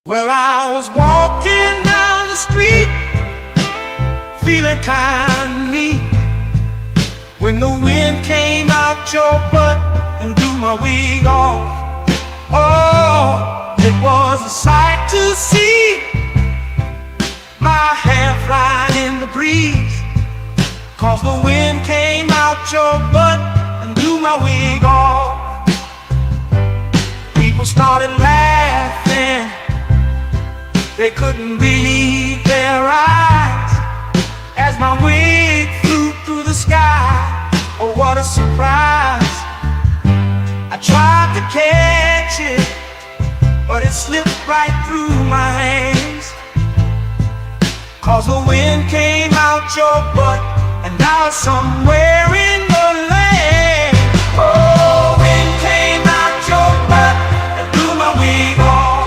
Well, I was walking down the street, feeling kind of neat, when the wind came out your butt and blew my wig off. Oh, it was a sight to see, my hair flying in the breeze, 'cause the wind came out your butt and blew my wig off. People started laughing, they couldn't believe their eyes as my wig flew through the sky. Oh, what a surprise. I tried to catch it, but it slipped right through my hands, 'cause the wind came out your butt and now it's somewhere in the land. Oh, wind came out your butt and blew my wig off.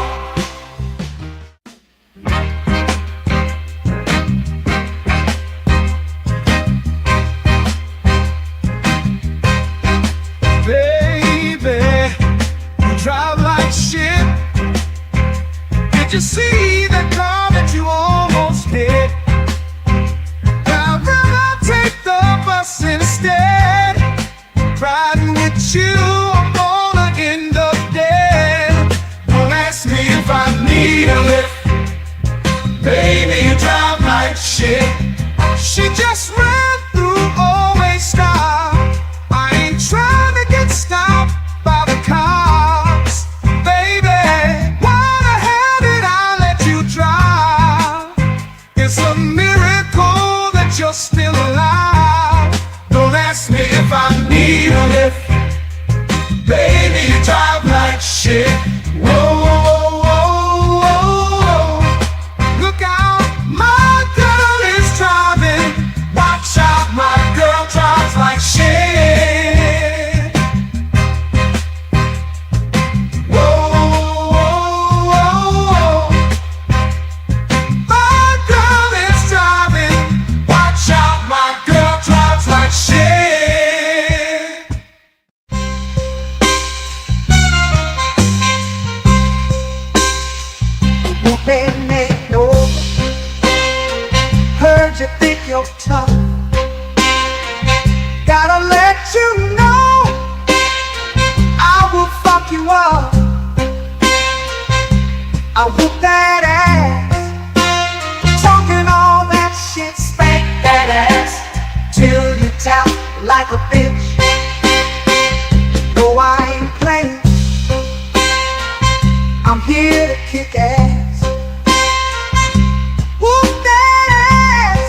Baby, you drive like shit. Did you see that car that you almost hit? I'd rather take the bus instead. Riding with you, I'm gonna end up dead. Don't ask me if I need a lift. Baby, you drive like shit. She just ran through, always stop. I ain't trying to get stopped by the cops. Baby, why the hell did I let you drive? It's a miracle that you're still alive. Don't ask me if I need a lift. Baby, you drive like shit. Whoa, whoa, whoa, whoa, whoa. Look out, my girl is driving. Watch out, my girl drives like shit. Whoa, whoa, whoa, whoa. My girl is driving. Watch out, my girl drives like shit. Whooping ain't over. Heard you think you're tough. Gotta let you know I will fuck you up. I whoop that ass, talking all that shit, spank that ass till you tap like a bitch. No, I ain't playing, I'm here to kick ass. Whoop that ass,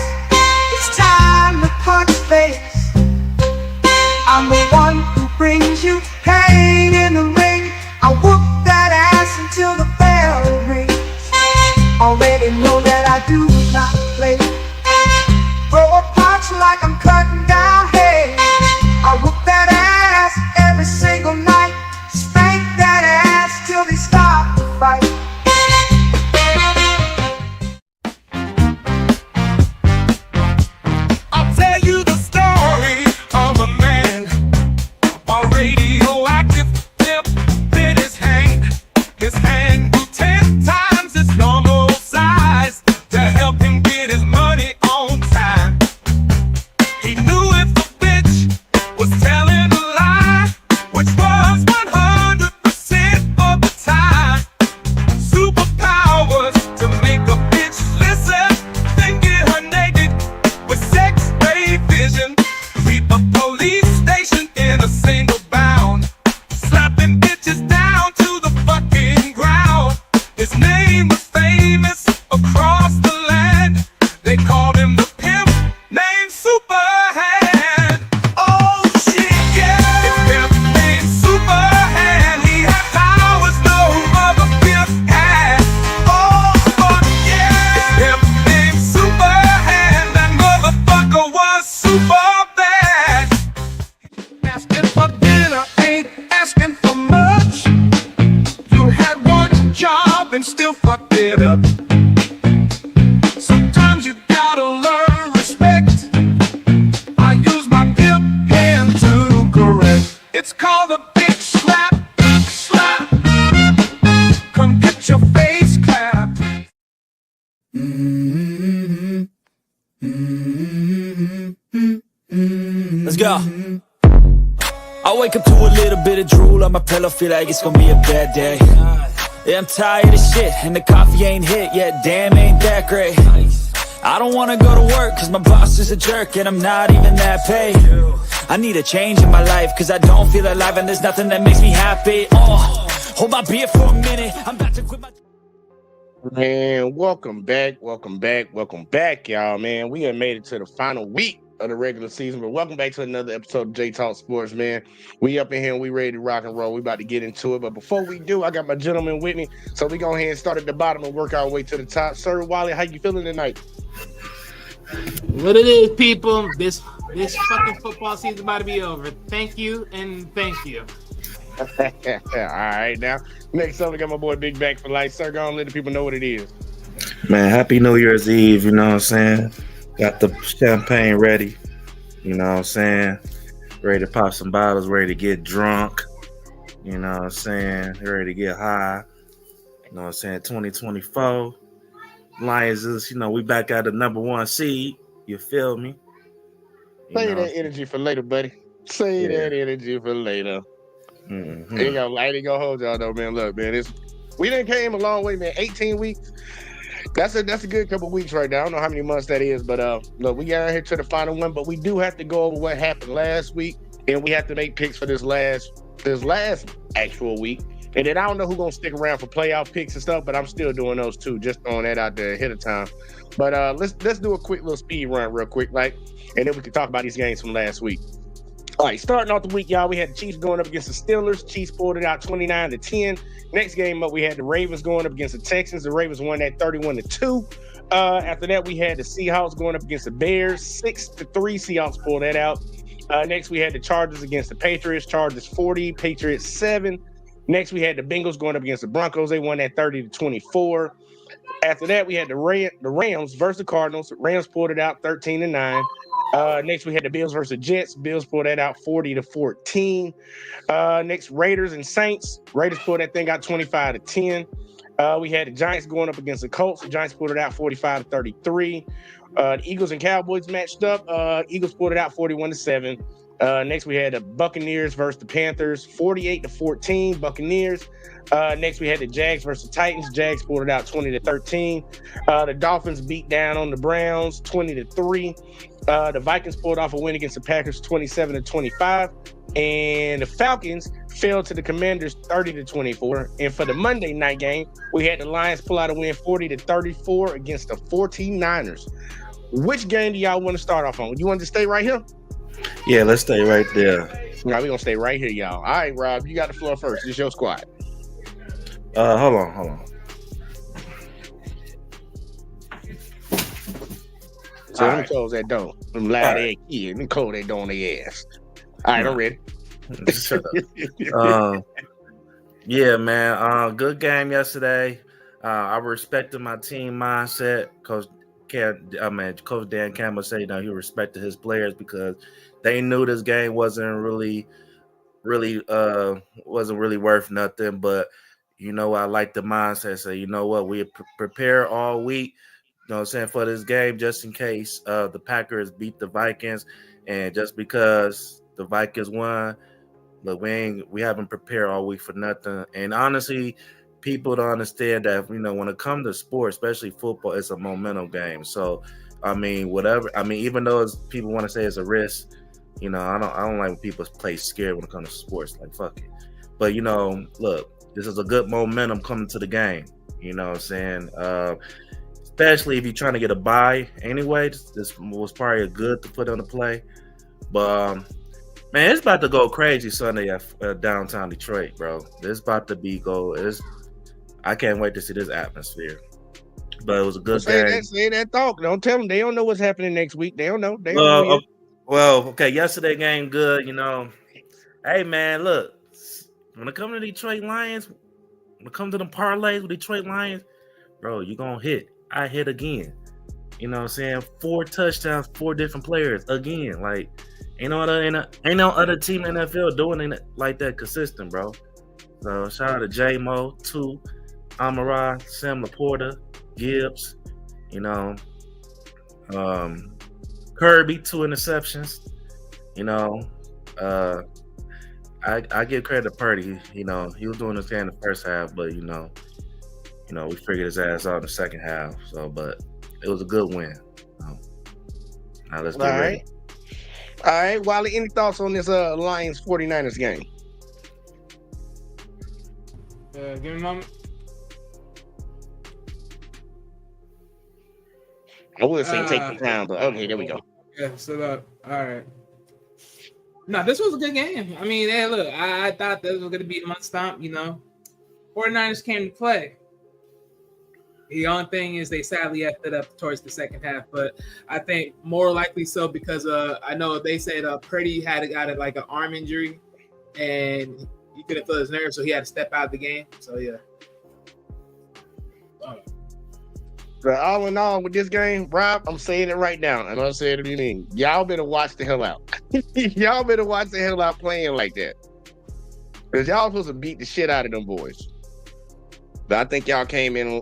it's time to punch face. I'm the one who brings you pain in the ring. I whoop that ass until the bell rings. Already know that I do not play. Throw a punch like I'm cutting down hay. I whoop that ass every single night. Spank that ass till they stop the fight. I'll tell you the story of a man, a radioactive tip in his hand. His hand grew 10 times its normal size to help him get his money on time. He knew if the bitch was telling a lie, which was 100% of the time. Superpowers to make a bitch listen, then get her naked with X-ray vision. Sweep a police station in a single bound, slapping bitches down to the fucking ground. His name was famous across the land. They called him the pimp named Superhand. Oh shit, yeah, the pimp named Superhand. He had powers no other pimp had. Oh fuck yeah, the pimp named Superhand. That motherfucker was super bad. Asking for dinner ain't asking for much. You had one job and still fucked it up. Sometimes you gotta learn respect. I use my pimp hand to correct. It's called a bitch slap, slap. Come get your face clapped. go. I wake up to a little bit of drool on my pillow, feel like it's gonna be a bad day. Yeah, I'm tired of shit, and the coffee ain't hit yet, damn, ain't that great. I don't wanna go to work, cause my boss is a jerk, and I'm not even that paid. I need a change in my life, cause I don't feel alive, and there's nothing that makes me happy. Hold my beer for a minute, I'm about to quit my... Man, welcome back, y'all, man. We have made it to the final week of the regular season, but welcome back to another episode of J Talk Sports, man. We up in here and we ready to rock and roll. We about to get into it, but before we do, I got my gentleman with me, so we go ahead and start at the bottom and work our way to the top. Sir Wally, how you feeling tonight? What it is, people, this fucking football season about to be over. Thank you and thank you. All right, now, next up, we got my boy Big Back for Life. Sir, go on, let the people know what it is. Man, happy New Year's Eve, you know what I'm saying? Got the champagne ready, you know what I'm saying? Ready to pop some bottles, ready to get drunk, you know what I'm saying? Ready to get high, you know what I'm saying? 2024, Lions is, we back at the number 1 seed, you feel me? Save that energy for later, buddy. Save that energy for later. Mm-hmm. I ain't gonna hold y'all though, man. Look, man, we done came a long way, man. 18 weeks. That's a good couple weeks right now. I don't know how many months that is, but look, we got here to the final one, but we do have to go over what happened last week, and we have to make picks for this last actual week. And then I don't know who's gonna stick around for playoff picks and stuff, but I'm still doing those too, just throwing that out there ahead of time. But let's do a quick little speed run real quick, and then we can talk about these games from last week. All right, starting off the week, y'all, we had the Chiefs going up against the Steelers. Chiefs pulled it out 29-10. Next game up, we had the Ravens going up against the Texans. The Ravens won that 31-2. After that, we had the Seahawks going up against the Bears. 6-3, Seahawks pulled that out. Next, we had the Chargers against the Patriots. Chargers 40, Patriots 7. Next, we had the Bengals going up against the Broncos. They won that 30-24. After that, we had the Rams versus the Cardinals. Rams pulled it out 13-9. Next, we had the Bills versus the Jets. Bills pulled that out 40-14. Next, Raiders and Saints. Raiders pulled that thing out 25-10. We had the Giants going up against the Colts. The Giants pulled it out 45-33. The Eagles and Cowboys matched up. Eagles pulled it out 41-7. Next, we had the Buccaneers versus the Panthers, 48-14, Buccaneers. Next, we had the Jags versus the Titans. Jags pulled it out 20-13. The Dolphins beat down on the Browns, 20-3. The Vikings pulled off a win against the Packers, 27-25. And the Falcons fell to the Commanders, 30-24. And for the Monday night game, we had the Lions pull out a win, 40-34 against the 49ers. Which game do y'all want to start off on? You want to stay right here? Yeah, let's stay right there. All right, we're going to stay right here, y'all. All right, Rob, you got the floor first. It's your squad. Hold on. So them close that door. Them loud ass kids. Them cold that door on their ass. All right, I'm ready. Shut up. Yeah, man. Good game yesterday. I respected my team mindset. Coach Dan Campbell said, he respected his players because they knew this game wasn't really worth nothing. But I like the mindset. Say, we prepare all week. You know what I'm saying, for this game, just in case the Packers beat the Vikings, and just because the Vikings won, look, we haven't prepared all week for nothing. And honestly, people don't understand that when it comes to sports, especially football, it's a momentum game. So, even though people want to say it's a risk, I don't like when people play scared when it comes to sports. Like, fuck it. But look, this is a good momentum coming to the game. You know what I'm saying? Especially if you're trying to get a bye anyway. This was probably good to put on the play. But, man, it's about to go crazy Sunday at downtown Detroit, bro. This about to be I can't wait to see this atmosphere. But it was a good game. Say that talk. Don't tell them. They don't know what's happening next week. They don't know. Okay, yesterday game good, Hey, man, look. When it comes to Detroit Lions, when it comes to the parlays with Detroit Lions, bro, you're going to hit. I hit again. You know what I'm saying? 4 touchdowns, 4 different players again. Like, ain't no other team in the NFL doing it like that consistent, bro. So shout out to J-Mo, 2, Amara, Sam Laporta, Gibbs, Kirby, 2 interceptions. You know, I give credit to Purdy. You know, he was doing his thing in the first half, but we figured his ass out in the second half. So, but it was a good win. Now let's get ready. All right, Wally, any thoughts on this Lions 49ers game? Give me a moment. I would say take the time, but okay, there we go. Yeah, so all right. No, this was a good game. I mean, hey, look, I thought this was going to be a must stomp, 49ers came to play. The only thing is they sadly effed it up towards the second half, but I think more likely so because I know they said Purdy got like an arm injury and he couldn't feel his nerves, so he had to step out of the game. So, yeah. But all in all, with this game, Rob, I'm saying it right now, and I'm saying it to you. Y'all better watch the hell out. Y'all better watch the hell out playing like that. Because y'all supposed to beat the shit out of them boys. But I think y'all came in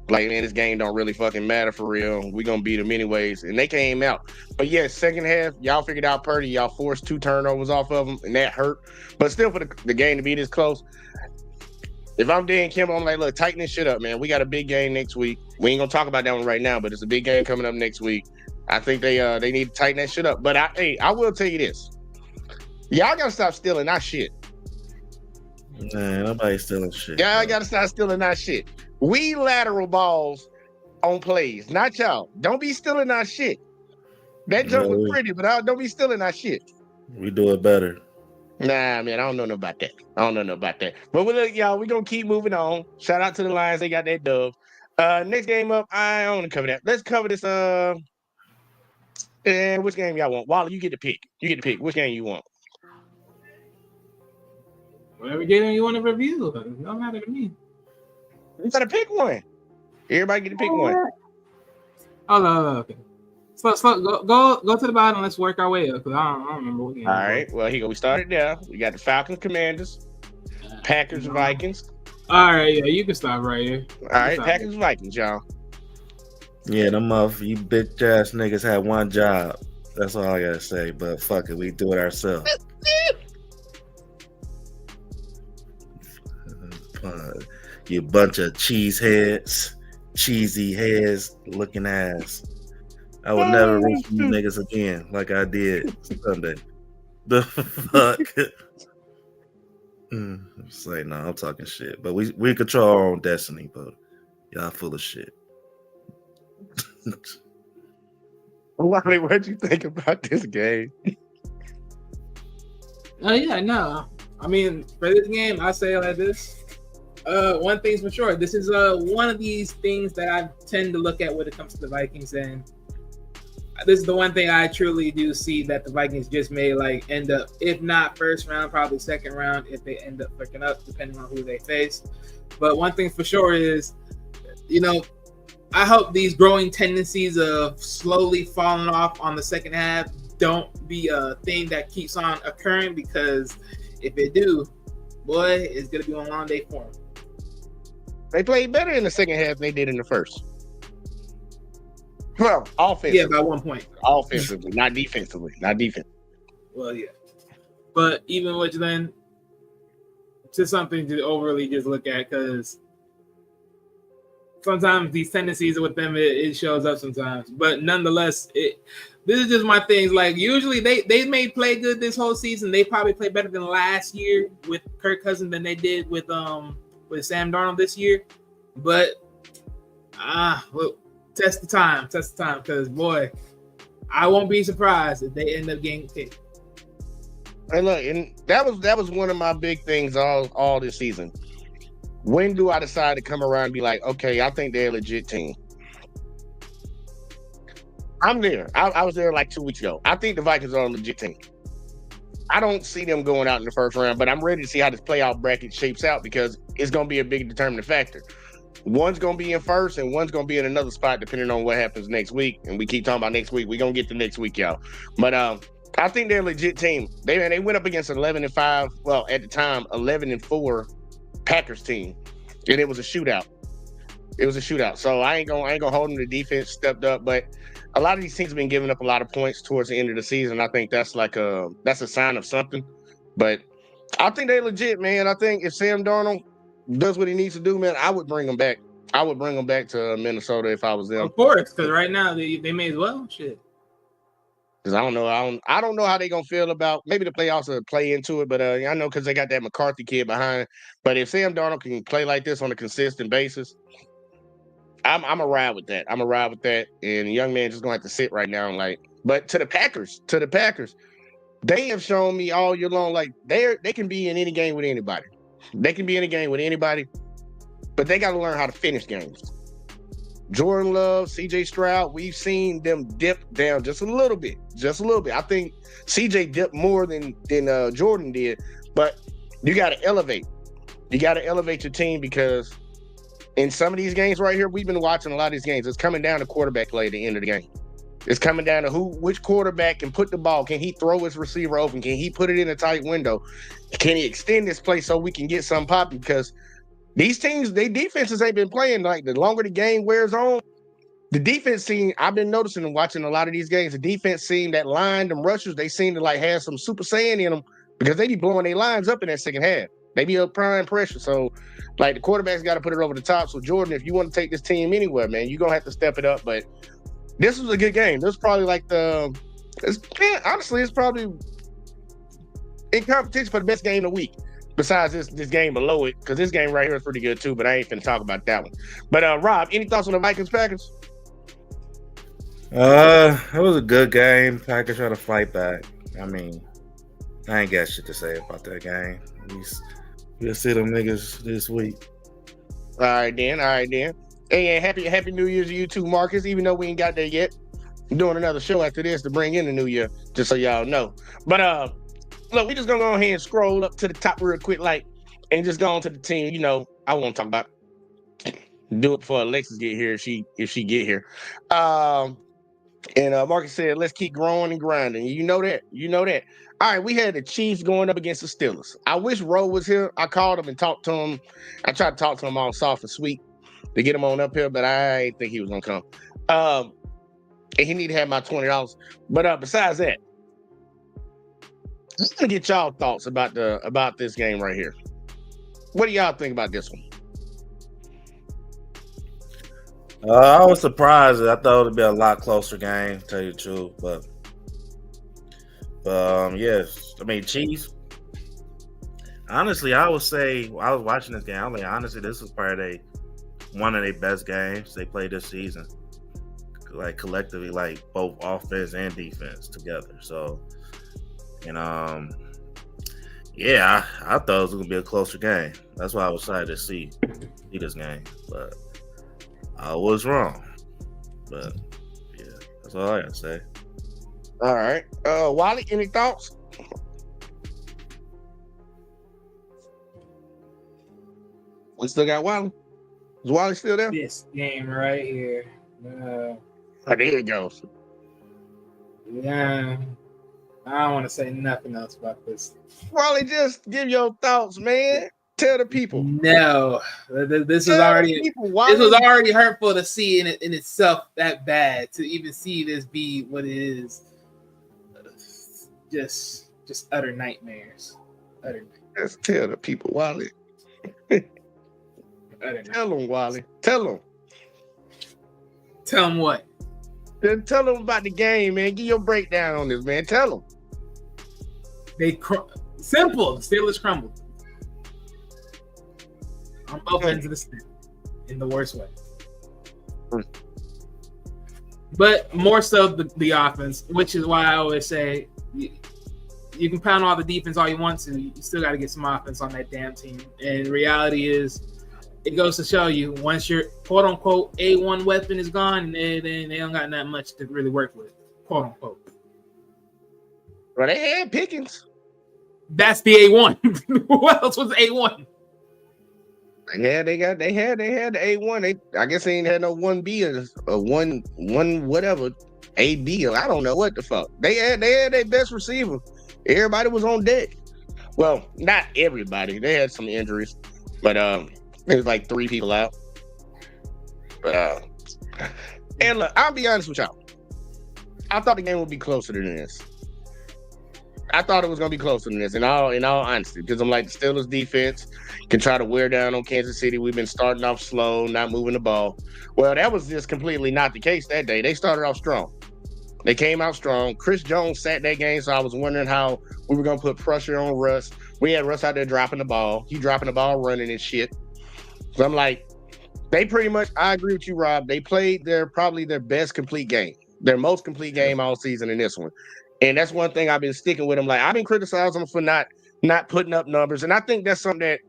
like, man, this game don't really fucking matter for real. We gonna beat them anyways. And they came out. But yeah, second half, y'all figured out Purdy. Y'all forced 2 turnovers off of them, and that hurt. But still, for the game to be this close, if I'm Dan Kimball, I'm like, look, tighten this shit up, man. We got a big game next week. We ain't gonna talk about that one right now, but it's a big game coming up next week. I think they need to tighten that shit up. But I will tell you this. Y'all gotta stop stealing our shit. Man, nobody's stealing shit. Y'all gotta stop stealing our shit. We lateral balls on plays, not y'all. Don't be stealing our shit. That jump was pretty, but don't be stealing our shit. We do it better. Nah, man, I don't know nothing about that. But look, y'all, we're gonna keep moving on. Shout out to the Lions, they got that dub. Next game up, I don't want to cover that. Let's cover this. And which game y'all want? Wally, you get to pick. Which game you want? Whatever game you want to review, it don't matter to me. You gotta pick one. Everybody get to pick one. Oh, okay. So go to the bottom. Let's work our way up because I don't remember what game. All right. Well, here we started there. We got the Falcons, Commanders, Packers, Vikings. All right, yeah, you can stop right here. All right, Packers, Vikings, y'all. Yeah, them you bitch ass niggas had one job. That's all I gotta say. But fuck it, we do it ourselves. You bunch of cheesy heads looking ass. I would never root for you niggas again like I did Sunday. The fuck? It's like, no, I'm talking shit. But we control our own destiny, but y'all full of shit. Wally, what'd you think about this game? Yeah, no. I mean, for this game, I say it like this. One thing's for sure. This is one of these things that I tend to look at when it comes to the Vikings, and this is the one thing I truly do see that the Vikings just may like end up, if not first round, probably second round, if they end up picking up, depending on who they face. But one thing for sure is, I hope these growing tendencies of slowly falling off on the second half don't be a thing that keeps on occurring, because if it do, boy, it's gonna be a long day for them. They played better in the second half than they did in the first. Well, offensively. Yeah, by 1 point. Offensively, not defensively. Well, yeah. But even with then, just something to overly just look at, because sometimes these tendencies with them, it shows up sometimes. But nonetheless, this is just my things. Like, usually they may play good this whole season. They probably play better than last year with Kirk Cousins than they did with Sam Darnold this year. But test the time, because boy, I won't be surprised if they end up getting kicked. And look, and that was one of my big things all this season. When do I decide to come around and be like, okay, I think they're a legit team? I'm there. I was there like 2 weeks ago. I think the Vikings are a legit team. I don't see them going out in the first round, but I'm ready to see how this playoff bracket shapes out, because it's going to be a big determining factor. One's going to be in first and one's going to be in another spot depending on what happens next week. And we keep talking about next week. We're going to get to next week, y'all. But I think they're a legit team. They went up against 11-5, well, at the time, 11-4 Packers team, and it was a shootout. So I ain't gonna hold them. The defense stepped up, but a lot of these teams have been giving up a lot of points towards the end of the season. I think that's that's a sign of something. But I think they legit, man. I think if Sam Darnold does what he needs to do, man, I would bring him back. I would bring him back to Minnesota if I was them. Of course, because right now they may as well. Shit. Because I don't know how they gonna feel about maybe the playoffs will play into it, but I know because they got that McCarthy kid behind. But if Sam Darnold can play like this on a consistent basis, I'm a ride with that. I'm a ride with that. And the young man just gonna have to sit right now and like. But to the Packers, they have shown me all year long like they can be in any game with anybody. They can be in a game with anybody, but they got to learn how to finish games. Jordan Love, CJ Stroud, we've seen them dip down just a little bit. I think CJ dipped more than Jordan did, but you got to elevate. You got to elevate your team because in some of these games right here, we've been watching a lot of these games. It's coming down to quarterback play at the end of the game. It's coming down to which quarterback can put the ball. Can he throw his receiver open? Can he put it in a tight window? Can he extend this play so we can get some popping? Because these teams, their defenses ain't been playing. Like the longer the game wears on, the defense team, I've been noticing and watching a lot of these games, the defense team, that line, them rushers, they seem to like have some Super Saiyan in them because they be blowing their lines up in that second half. They be applying pressure. So, like, the quarterback's got to put it over the top. So, Jordan, if you want to take this team anywhere, man, you're going to have to step it up. But this was a good game. This was probably like honestly, it's probably in competition for the best game of the week. Besides this game below it, because this game right here is pretty good too, but I ain't finna talk about that one. But Rob, any thoughts on the Vikings-Packers? It was a good game. Packers try to fight back. I mean, I ain't got shit to say about that game. We'll see them niggas this week. All right then. Hey, and happy New Year's to you too, Marcus. Even though we ain't got there yet, I'm doing another show after this to bring in the new year, just so y'all know. But look, we just gonna go ahead and scroll up to the top real quick, like, and just go on to the team. You know, I won't talk about. Do it before Alexis get here if she get here. And Marcus said, let's keep growing and grinding. You know that. All right, we had the Chiefs going up against the Steelers. I wish Rowe was here. I called him and talked to him. I tried to talk to him all soft and sweet to get him on up here, but I didn't think he was gonna come. And he need to have my $20. But besides that, I'm gonna get y'all thoughts about this game right here. What do y'all think about this one? I was surprised. I thought it would be a lot closer game, to tell you the truth. But yes, I mean, Chiefs. Honestly, I would say I was watching this game. I mean, honestly, this was probably one of their best games they played this season. Like collectively, like both offense and defense together. So, and yeah, I thought it was gonna be a closer game. That's why I was excited to see this game, but I was wrong. But yeah, that's all I gotta say. All right, Wally, any thoughts? We still got Wally. Is Wally still there? This game right here. There it goes. Yeah, I don't want to say nothing else about this. Wally, just give your thoughts, man. Tell the people. No, this was already hurtful to see in itself that bad to even see this be what it is. Just utter nightmares. Just tell the people, Wally. Tell them, Wally. Tell them. Tell them what? Then tell them about the game, man. Give your breakdown on this, man. Tell them. Simple. The Steelers crumbled. On both ends of the stick, in the worst way. But more so the offense, which is why I always say you can pound all the defense all you want to. You still got to get some offense on that damn team. And reality is, it goes to show you once your quote unquote A1 weapon is gone, then they don't got that much to really work with, quote unquote. Well, they had Pickens. That's the A1. Who else was A1? Yeah, they had the A1. I guess they ain't had no 1B or one whatever AB. I don't know what the fuck. They had their best receiver. Everybody was on deck. Well, not everybody. They had some injuries, but there's like 3 people out. And look, I'll be honest with y'all. I thought the game would be closer than this. I thought it was gonna be closer than this, in all honesty, because I'm like the Steelers defense can try to wear down on Kansas City. We've been starting off slow, not moving the ball. Well, that was just completely not the case that day. They started off strong. They came out strong. Chris Jones sat that game, so I was wondering how we were gonna put pressure on Russ. We had Russ out there dropping the ball. He dropping the ball, running and shit. So I'm like, they pretty much. I agree with you, Rob. They played probably their best complete game, their most complete game all season in this one. And that's one thing I've been sticking with them. Like, I've been criticizing them for not putting up numbers. And I think that's something that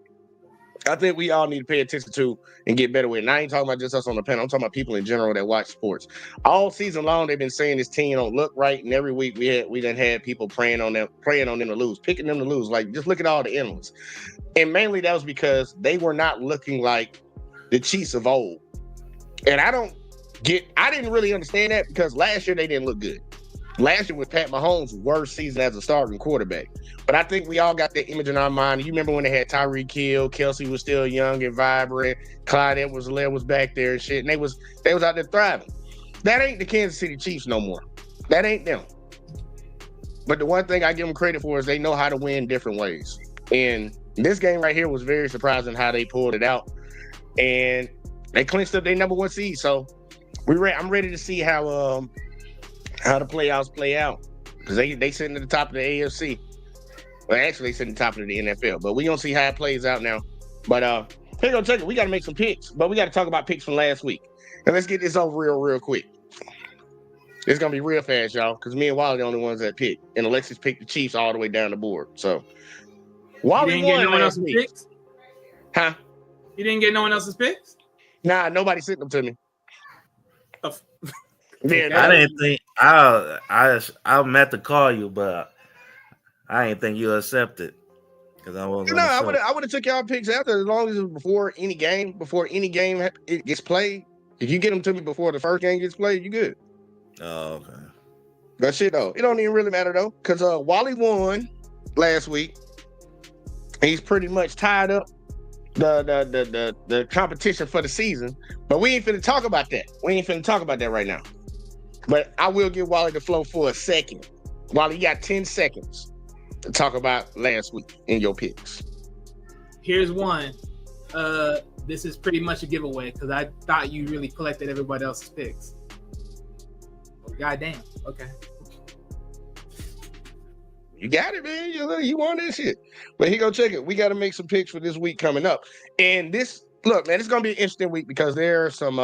I think we all need to pay attention to and get better with. And I ain't talking about just us on the panel. I'm talking about people in general that watch sports. All season long, they've been saying this team don't look right. And every week we done had people praying on them to lose, picking them to lose. Like, just look at all the endless. And mainly that was because they were not looking like the Chiefs of old. And I didn't really understand that because last year they didn't look good. Last year was Pat Mahomes' worst season as a starting quarterback. But I think we all got that image in our mind. You remember when they had Tyreek Hill, Kelsey was still young and vibrant, Clyde Edwards-Helaire was back there and shit, and they was out there thriving. That ain't the Kansas City Chiefs no more. That ain't them. But the one thing I give them credit for is they know how to win different ways. And this game right here was very surprising how they pulled it out. And they clinched up their number one seed. So I'm ready to see how the playoffs play out, because they sitting at the top of the AFC. Well, actually, they sitting at the top of the NFL, but we gonna see how it plays out now. But here go check it. We got to make some picks, but we got to talk about picks from last week. And let's get this over real quick. It's gonna be real fast, y'all, because me and Wally are the only ones that pick, and Alexis picked the Chiefs all the way down the board. So Wally you didn't get no one else's picks? Huh? You didn't get no one else's picks? Nah, nobody sent them to me. Oh. Yeah, I didn't think I meant to call you, but I didn't think you accepted because I wasn't. No, I would have took y'all picks after, as long as it was before any game it gets played. If you get them to me before the first game gets played, you good. Oh, okay. That shit though, it don't even really matter though, because Wally won last week. He's pretty much tied up the competition for the season, but we ain't finna talk about that. We ain't finna talk about that right now. But I will give Wally the flow for a second. Wally, you got 10 seconds to talk about last week in your picks. Here's one. This is pretty much a giveaway because I thought you really collected everybody else's picks. Oh, goddamn. Okay. You got it, man. You want this shit. But here go check it. We got to make some picks for this week coming up. And look, man, it's going to be an interesting week because there are some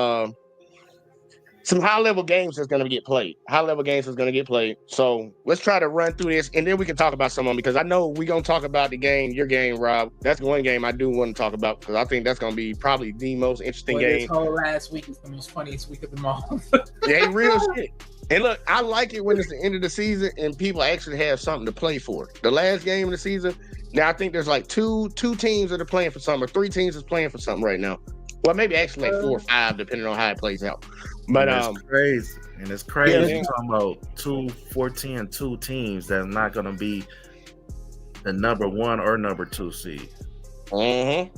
high-level games that's going to get played. So let's try to run through this, and then we can talk about some of them, because I know we're going to talk about your game, Rob. That's one game I do want to talk about, because I think that's going to be probably the most interesting game. This whole last week is the most funniest week of them all. Yeah, real shit. And look, I like it when it's the end of the season and people actually have something to play for. The last game of the season, now I think there's like two teams that are playing for something, or 3 teams that's playing for something right now. Well, maybe actually like 4 or 5, depending on how it plays out. But crazy. And it's crazy. Yeah, You're talking about 2 teams that's not gonna be the number 1 or number 2 seed. Mm-hmm.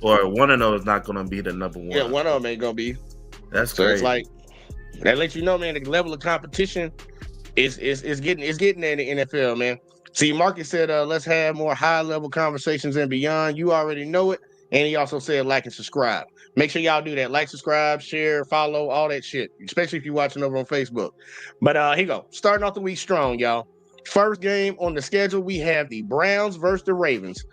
Or one of those is not gonna be the number 1. Yeah, one of them ain't gonna be. That's so crazy. It's like, that lets you know, man, the level of competition is getting there in the NFL, man. See, Marcus said, let's have more high-level conversations and beyond. You already know it. And he also said like and subscribe. Make sure y'all do that. Like, subscribe, share, follow, all that shit, especially if you're watching over on Facebook. But here you go. Starting off the week strong, y'all. First game on the schedule, we have the Browns versus the Ravens.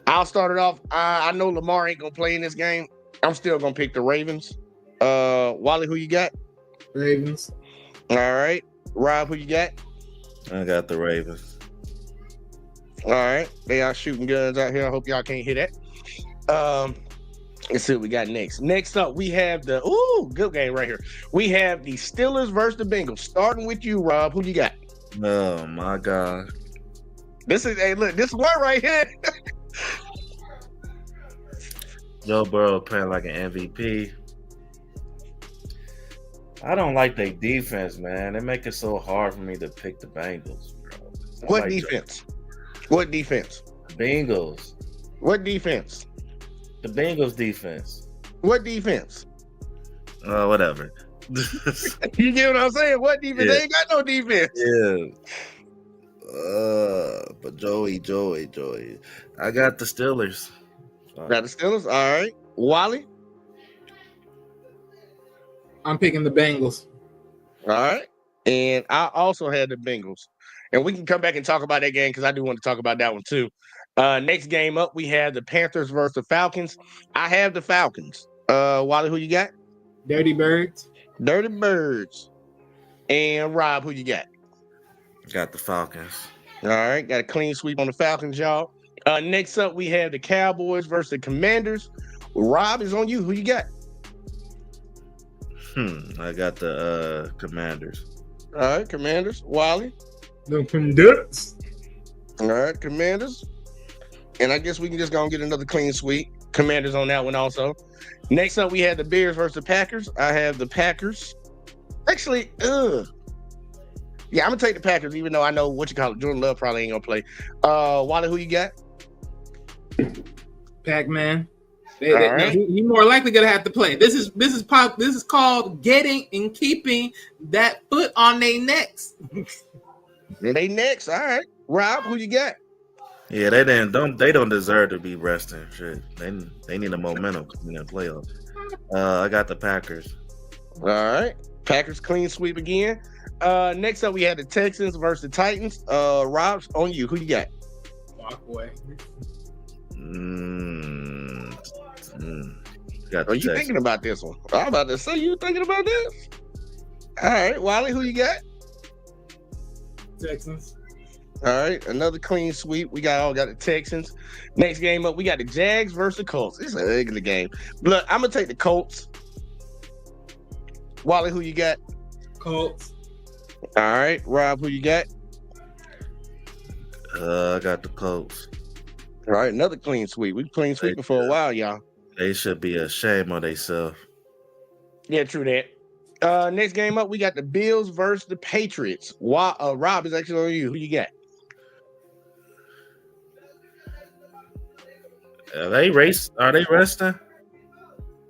I'll start it off. I know Lamar ain't going to play in this game. I'm still going to pick the Ravens. Wally, who you got? Ravens. All right. Rob, who you got? I got the Ravens. All right. They are shooting guns out here. I hope y'all can't hear that. Let's see what we got next. Next up, we have good game right here. We have the Steelers versus the Bengals. Starting with you, Rob. Who you got? Oh my God. This one right here. Joe Burrow playing like an MVP. I don't like their defense, man. They make it so hard for me to pick the Bengals, bro. What defense? What defense? Bengals. What defense? The Bengals defense. What defense? Whatever. You get what I'm saying? What defense? Yeah. They ain't got no defense. Yeah. But Joey. I got the Steelers. Got the Steelers. All right. Wally. I'm picking the Bengals. All right. And I also had the Bengals. And we can come back and talk about that game because I do want to talk about that one too. Next game up, we have the Panthers versus the Falcons. I have the Falcons. Wally, who you got? Dirty Birds. Dirty Birds. And Rob, who you got? Got the Falcons. All right, got a clean sweep on the Falcons, y'all. Next up, we have the Cowboys versus the Commanders. Rob is on you. Who you got? I got the Commanders. All right, Commanders. Wally. The Commanders. All right, Commanders. And I guess we can just go and get another clean sweep. Commanders on that one also. Next up, we had the Bears versus the Packers. I have the Packers. Actually, yeah, I'm gonna take the Packers, even though I know what you call it. Jordan Love probably ain't gonna play. Wally, who you got? Pac-Man. Right. He more likely gonna have to play. This is called getting and keeping that foot on their necks. They next. All right, Rob, who you got? Yeah, they don't deserve to be resting. Shit, they need a momentum in the playoffs. I got the Packers. All right, Packers clean sweep again. Next up, we had the Texans versus the Titans. Rob's on you. Who you got? Walk away. Got the Are you Texans. thinking about this one? I'm about to say you thinking about this. All right, Wally, who you got? Texans. All right, another clean sweep. We got the Texans. Next game up, we got the Jags versus the Colts. It's an ugly game. Look, I'm gonna take the Colts. Wally, who you got? Colts. All right, Rob, who you got? I got the Colts. All right, another clean sweep. We've clean sweeping for a while, y'all. They should be ashamed of themselves. Yeah, true that. Next game up, we got the Bills versus the Patriots. Rob is actually on you. Who you got? Are they resting?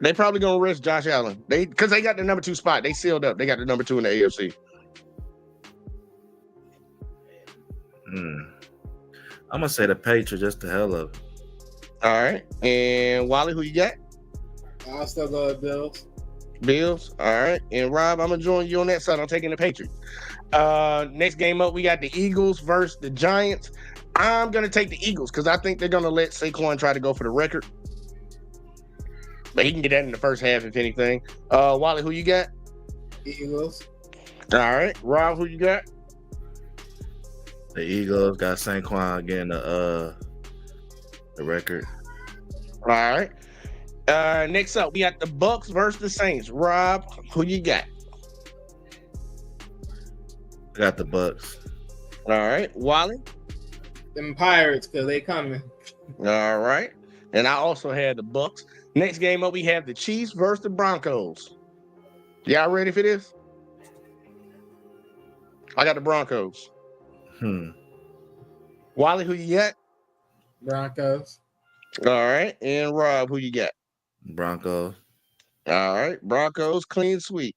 They probably gonna rest Josh Allen. Because they got the number 2 spot. They sealed up. They got the number 2 in the AFC. I'm gonna say the Patriots just the hell of it. All right. And Wally, who you got? I'll still go with Bills. Bills. All right. And Rob, I'm gonna join you on that side. I'm taking the Patriots. Next game up, we got the Eagles versus the Giants. I'm gonna take the Eagles because I think they're gonna let Saquon try to go for the record. But he can get that in the first half, if anything. Wally, who you got? Eagles. All right. Rob, who you got? The Eagles got Saquon getting the record. All right. Next up, we got the Bucks versus the Saints. Rob, who you got? I got the Bucks. All right. Wally? Them Pirates, because they coming. All right. And I also had the Bucks. Next game up, we have the Chiefs versus the Broncos. Y'all ready for this? I got the Broncos. Wally, who you got? Broncos. All right. And Rob, who you got? Broncos. All right. Broncos, clean sweep.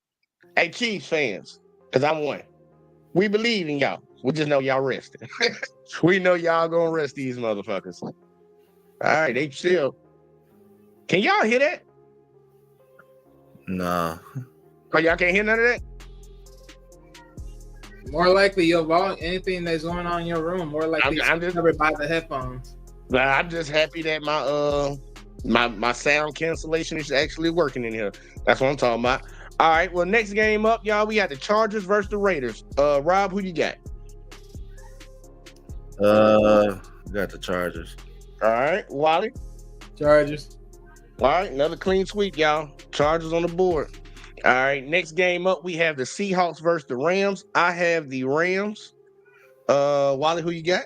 Hey, Chiefs fans, because I'm one. We believe in y'all. We just know y'all resting. We know y'all gonna rest these motherfuckers. All right, they chill. Can y'all hear that? No. Oh, y'all can't hear none of that? More likely, your volume, anything that's going on in your room, more likely I'm just covered by the headphones. I'm just happy that my sound cancellation is actually working in here. That's what I'm talking about. All right, well, next game up, y'all, we got the Chargers versus the Raiders. Rob, who you got? Got the Chargers. All right, Wally. Chargers. All right, another clean sweep, y'all. Chargers on the board. All right, next game up, we have the Seahawks versus the Rams. I have the Rams. Wally, who you got?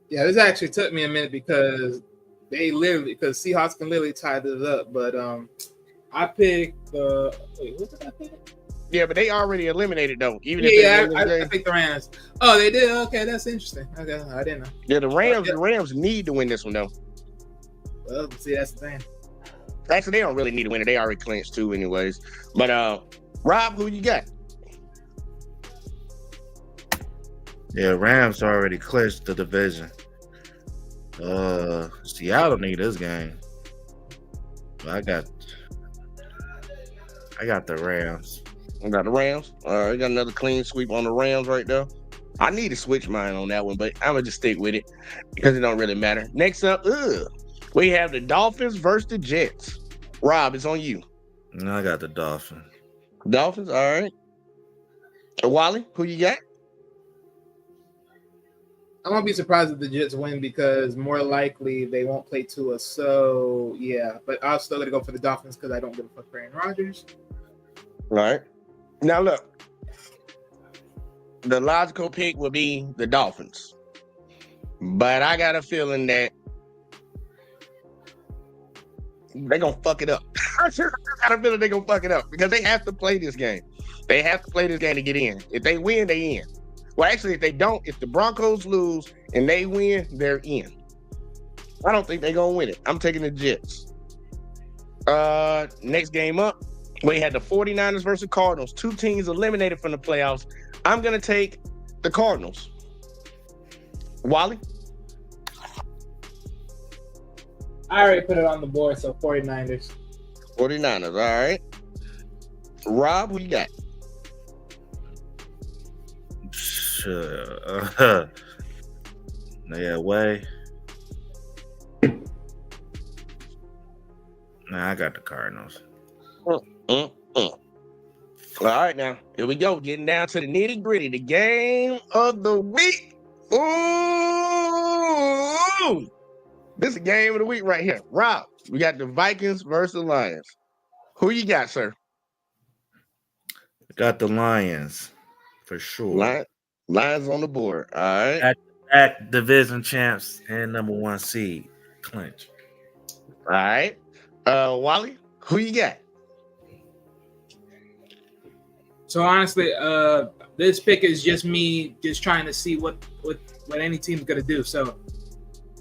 Yeah, this actually took me a minute because Seahawks can literally tie this up. But I picked the what did I pick? Yeah, but they already eliminated though. Even I picked the Rams. Oh, they did. Okay, that's interesting. Okay, I didn't know. Yeah, the Rams need to win this one though. Well, see, that's the thing. Actually, they don't really need a winner. They already clinched too, anyways. But Rob, who you got? Yeah, Rams already clinched the division. Seattle need this game. But I got the Rams. I got the Rams. All right, got another clean sweep on the Rams right there. I need to switch mine on that one, but I'm gonna just stick with it because it don't really matter. Next up, we have the Dolphins versus the Jets. Rob, it's on you. I got the Dolphins. Dolphins, all right. Wally, who you got? I won't be surprised if the Jets win because more likely they won't play Tua. So yeah, but I'm still gonna go for the Dolphins because I don't give a fuck for Aaron Rodgers. All right. Now look, the logical pick would be the Dolphins, but I got a feeling that they're gonna fuck it up. I got a feeling they're gonna fuck it up because they have to play this game. They have to play this game to get in. If they win, they in. Well, actually, if they don't, if the Broncos lose and they win, they're in. I don't think they're gonna win it. I'm taking the Jets. Next game up, we had the 49ers versus Cardinals. Two teams eliminated from the playoffs. I'm gonna take the Cardinals. Wally? I already put it on the board, so 49ers. 49ers, all right. Rob, who you got? Sure. Yeah, way. Nah, I got the Cardinals. All right, now here we go. Getting down to the nitty gritty. The game of the week. Ooh, this is the game of the week right here. Rob, we got the Vikings versus the Lions. Who you got, sir? Got the Lions for sure. Lions on the board. All right. At division champs and number 1 seed clinch. All right. Wally, who you got? So honestly, this pick is just me just trying to see what any team's gonna do. So,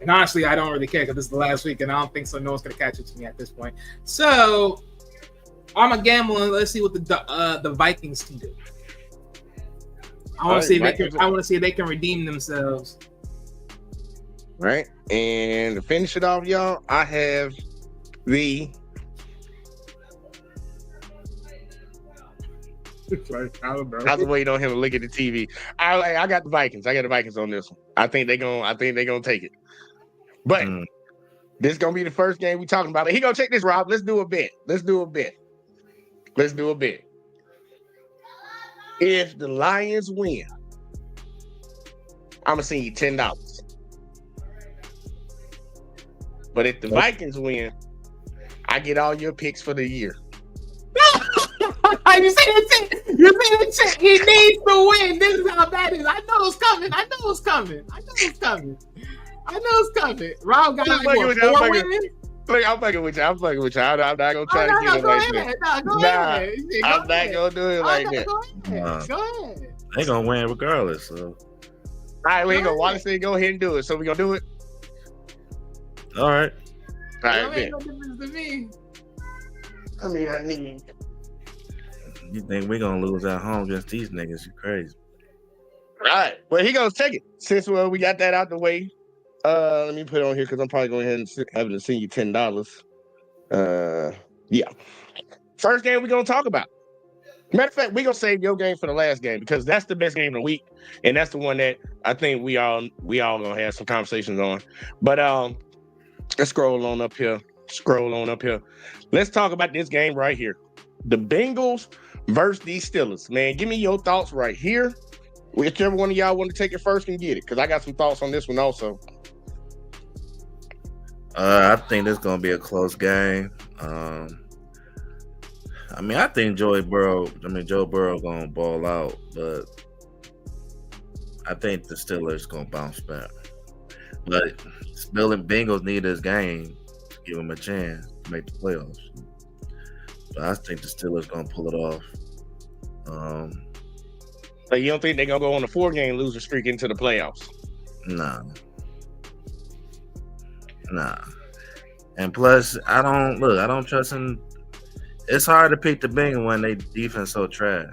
and honestly, I don't really care because this is the last week, and I don't think so. No one's gonna catch it to me at this point. So, I'm a gamble and let's see what the Vikings can do. I want to see if they can. I want to see if they can redeem themselves. Right, and to finish it off, y'all, I have the. I was waiting on him to look at the TV. I got the Vikings. I got the Vikings on this one. I think they're gonna take it. But this is gonna be the first game we talking about. He gonna check this, Rob. Let's do a bet. If the Lions win, I'm gonna send you $10. But if the Vikings win, I get all your picks for the year. You see the shit. He needs to win. This is how bad it is. I know it's coming. Rob got like what, 4 wins? I'm fucking with you. I'm not gonna try to get it like that. I'm not gonna do it like that. Go ahead. They gonna win regardless. So. All right, we ain't gonna want to say go ahead and do it. So we gonna do it. All right. All right. Ain't no difference to me. I need. You think we gonna lose at home against these niggas? You crazy? All right. Well, he gonna take it since we got that out the way. Let me put it on here because I'm probably going ahead and have to send you $10. Yeah. First game we're gonna talk about. Matter of fact, we're gonna save your game for the last game because that's the best game of the week, and that's the one that I think we all gonna have some conversations on. But let's scroll on up here. Let's talk about this game right here. The Bengals versus these Steelers. Man, give me your thoughts right here. Whichever one of y'all want to take it first can get it, because I got some thoughts on this one also. I think this is gonna be a close game. I think Joe Burrow gonna ball out, but I think the Steelers gonna bounce back. But Bengals need this game to give them a chance to make the playoffs. But I think the Steelers gonna pull it off. But you don't think they're gonna go on a 4-game losing streak into the playoffs? Nah. And plus, I don't trust him. It's hard to pick the Bengals when they defense so trash.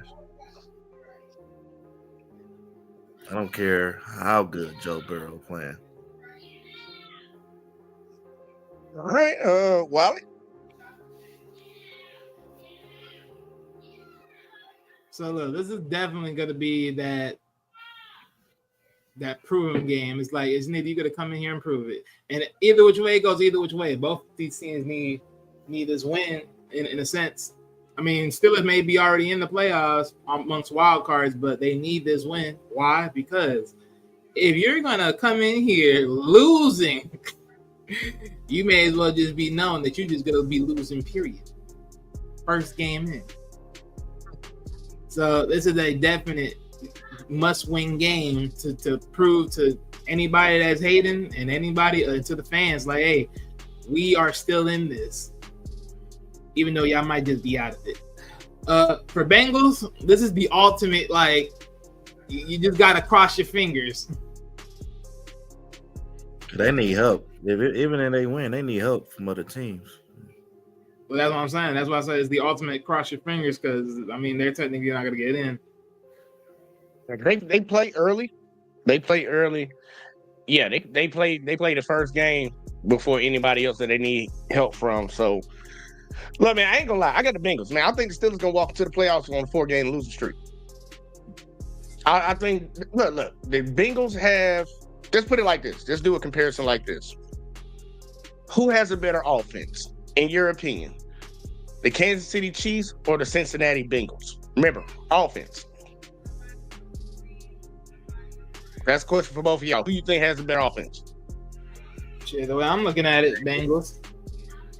I don't care how good Joe Burrow playing. All right, Wally. So look, this is definitely going to be that proving game. It's like, isn't it? You got to come in here and prove it. And either which way it goes, either which way, both these teams need this win in a sense. I mean, Steelers may be already in the playoffs amongst wild cards, but they need this win. Why? Because if you're gonna come in here losing, you may as well just be known that you're just gonna be losing. Period. First game in. So this is a definite must-win game to prove to anybody that's hating and anybody to the fans, like, hey, we are still in this, even though y'all might just be out of it. For Bengals, this is the ultimate, like, you just gotta cross your fingers. They need help. Even if they win, they need help from other teams. Well, that's what I'm saying. That's why I say it's the ultimate cross your fingers, because I mean they're technically not gonna get in. They play early. They play early. Yeah, they play the first game before anybody else that they need help from. So, look, man, I ain't gonna lie. I got the Bengals, man. I think the Steelers gonna walk into the playoffs on a 4-game losing streak. I think. Look. The Bengals have. Let's put it like this. Let's do a comparison like this. Who has a better offense, in your opinion? The Kansas City Chiefs or the Cincinnati Bengals? Remember, offense. That's a question for both of y'all. Who you think has a better offense? Shit, the way I'm looking at it, Bengals.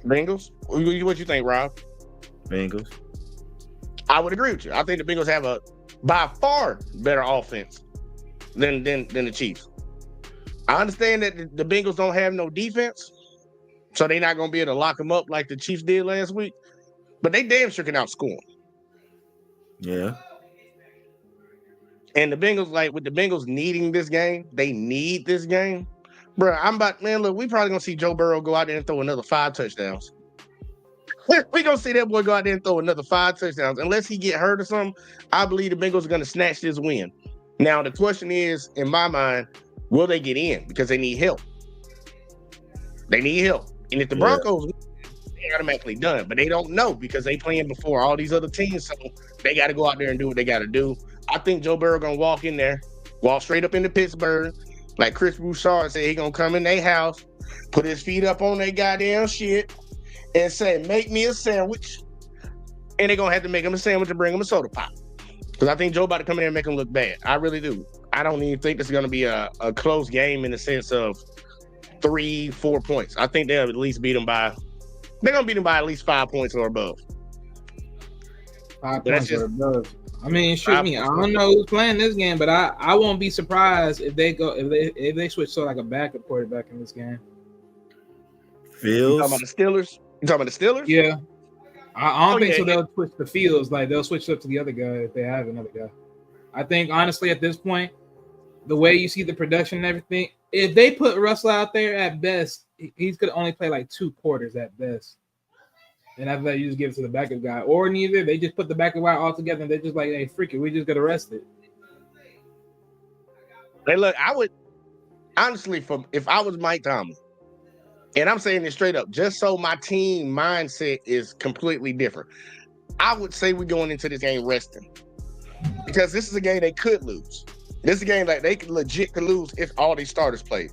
Bengals? What you think, Rob? Bengals. I would agree with you. I think the Bengals have a by far better offense than the Chiefs. I understand that the Bengals don't have no defense, so they're not going to be able to lock them up like the Chiefs did last week. But they damn sure can outscore them. Yeah. And the Bengals, like, with the Bengals needing this game, they need this game. Bro, look, we probably going to see Joe Burrow go out there and throw another 5 touchdowns. We're going to see that boy go out there and throw another 5 touchdowns. Unless he get hurt or something, I believe the Bengals are going to snatch this win. Now, the question is, in my mind, will they get in? Because they need help. They need help. And if the Broncos win, they're automatically done. But they don't know because they playing before all these other teams. So they got to go out there and do what they got to do. I think Joe Burrow going to walk in there, walk straight up into Pittsburgh. Like Chris Broussard said, he going to come in their house, put his feet up on their goddamn shit, and say, make me a sandwich. And they're going to have to make him a sandwich and bring him a soda pop. Because I think Joe about to come in and make him look bad. I really do. I don't even think this is going to be a close game in the sense of 3-4 points. I think they'll at least beat them by – they're going to beat them by at least 5 points or above. 5 points or above. I mean, shoot me. I don't know who's playing this game, but I won't be surprised if they switch to like a backup quarterback in this game. Fields. You talking about the Steelers? Yeah. I don't think so. They'll switch the Fields. Like they'll switch up to the other guy if they have another guy. I think honestly at this point, the way you see the production and everything, if they put Russell out there at best, he's gonna only play like 2 quarters at best. And after that, you just give it to the backup guy. Or neither. They just put the backup guy all together and they're just like, hey, freak it, we just got arrested. Hey, look, I would honestly, if I was Mike Tomlin, and I'm saying this straight up, just so my team mindset is completely different, I would say we're going into this game resting. Because this is a game they could lose. This is a game that they could legit lose if all these starters played.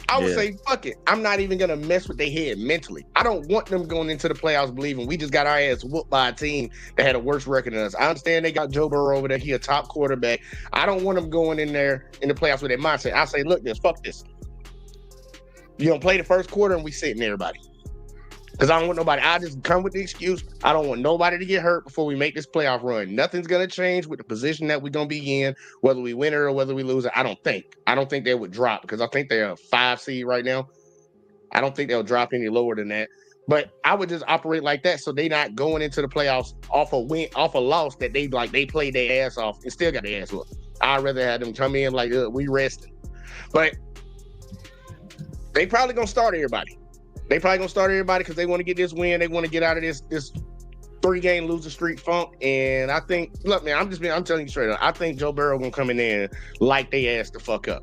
I would say, fuck it. I'm not even going to mess with their head mentally. I don't want them going into the playoffs believing we just got our ass whooped by a team that had a worse record than us. I understand they got Joe Burrow over there. He a top quarterback. I don't want them going in there in the playoffs with that mindset. I say, look, fuck this. You're going to play the first quarter and we sitting everybody. Because I don't want nobody. I just come with the excuse. I don't want nobody to get hurt before we make this playoff run. Nothing's going to change with the position that we're going to be in, whether we win it or whether we lose it. I don't think they would drop because I think they're a 5 seed right now. I don't think they'll drop any lower than that. But I would just operate like that so they not going into the playoffs off a loss that they played their ass off and still got their ass whooped. I'd rather have them come in like, we resting. But they probably going to start everybody. They probably gonna start everybody because they want to get this win. They want to get out of this 3-game losing streak funk. And I think, look, man, I'm telling you straight up. I think Joe Burrow gonna come in there and light they ass the fuck up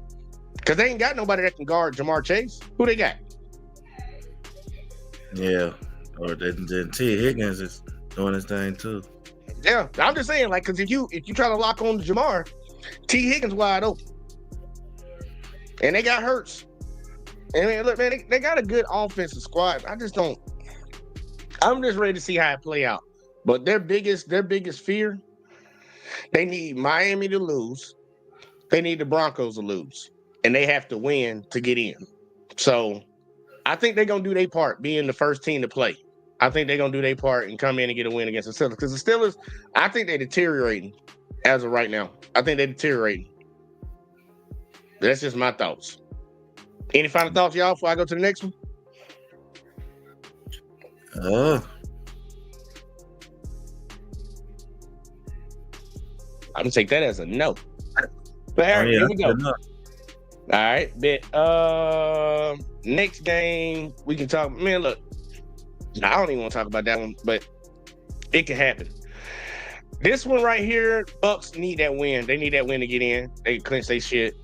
because they ain't got nobody that can guard Jamar Chase. Who they got? Yeah, or then T. Higgins is doing his thing too. Yeah, I'm just saying, like, because if you try to lock on to Jamar, T. Higgins wide open, and they got Hurts. And man, look, man, they got a good offensive squad. I'm just ready to see how it play out. But their biggest fear, they need Miami to lose. They need the Broncos to lose. And they have to win to get in. So I think they're going to do their part, being the first team to play. I think they're going to do their part and come in and get a win against the Steelers. Because the Steelers, I think they're deteriorating as of right now. I think they're deteriorating. That's just my thoughts. Any final thoughts, y'all, before I go to the next one? I'm going to take that as a no. But here we go. All right, bet. Next game, we can talk. Man, look, I don't even want to talk about that one, but it can happen. This one right here, Bucks need that win. They need that win to get in. They clinch their shit.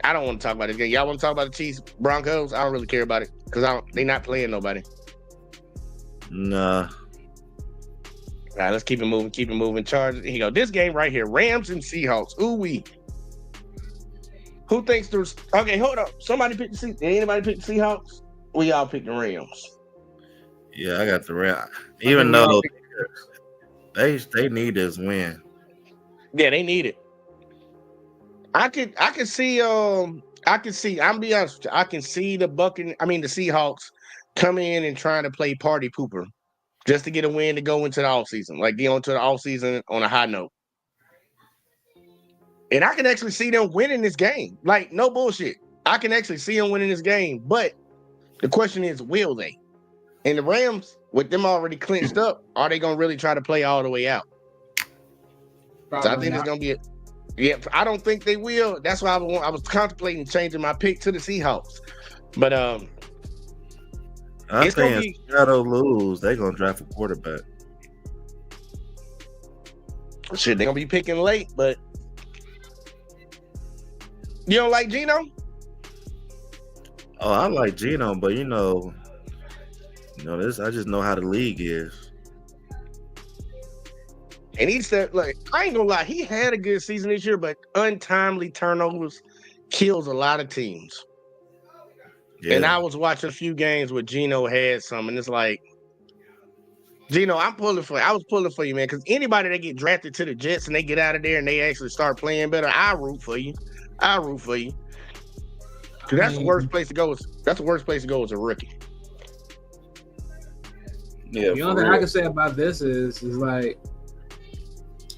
I don't want to talk about this game. Y'all want to talk about the Chiefs Broncos? I don't really care about it because they not playing nobody. Nah. All right, let's keep it moving. Chargers. Here you go. This game right here, Rams and Seahawks. Ooh-wee. Who thinks there's... Okay, hold up. Somebody pick the Seahawks. Anybody pick the Seahawks? We all pick the Rams. Yeah, I got the Rams. Even though they need this win. Yeah, they need it. I can see. I'm be honest with you. I can see the Seahawks come in and trying to play party pooper just to get a win to go into the offseason, like get onto the offseason on a high note. And I can actually see them winning this game. Like, no bullshit. I can actually see them winning this game. But the question is, will they? And the Rams, with them already clinched up, are they going to really try to play all the way out? Probably So I think it's going to be yeah, I don't think they will. That's why I was contemplating changing my pick to the Seahawks. But I think if Seattle lose, they're gonna draft a quarterback. Shit, they're gonna be picking late, but you don't like Geno? Oh, I like Geno, but this I just know how the league is. And he said, like, I ain't gonna lie, he had a good season this year, but untimely turnovers kills a lot of teams. Yeah. And I was watching a few games where Geno had some, and it's like, Geno, I was pulling for you, man, because anybody that get drafted to the Jets and they get out of there and they actually start playing better, I root for you. Because that's the worst place to go. That's the worst place to go as a rookie. Yeah. The only thing I can say about this is like,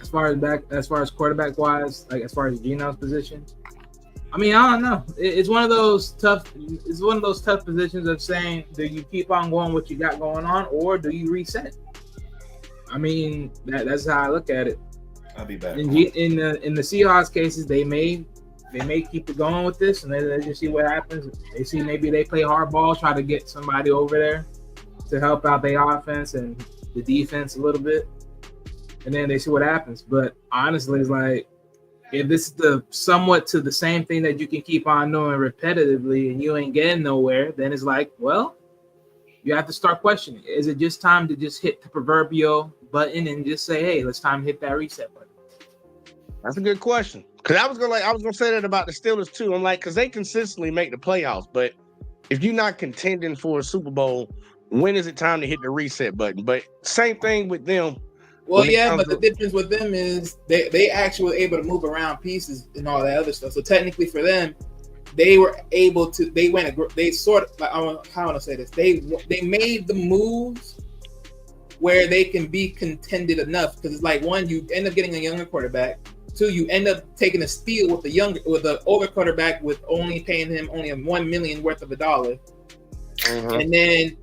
as far as quarterback wise, like as far as Geno's position, I mean, I don't know. It's one of those tough positions of saying, do you keep on going what you got going on, or do you reset? I mean, that's how I look at it. I'll be back. In the Seahawks cases, they may keep it going with this, and they just see what happens. They see maybe they play hardball, try to get somebody over there to help out their offense and the defense a little bit. And then they see what happens. But honestly, it's like, if this is somewhat to the same thing that you can keep on doing repetitively and you ain't getting nowhere, then it's like, well, you have to start questioning. Is it just time to just hit the proverbial button and just say, hey, it's time to hit that reset button? That's a good question. Because I was gonna say that about the Steelers too. I'm like, because they consistently make the playoffs, but if you're not contending for a Super Bowl, when is it time to hit the reset button? But same thing with them. Well, yeah, but the difference with them is they actually were able to move around pieces and all that other stuff. So technically for them, they were able to. They sort of. Like, how I want to say this? They made the moves where they can be contended enough, because it's like, one, you end up getting a younger quarterback. Two, you end up taking a steal with the older quarterback with only paying him only $1 million worth of $1. And then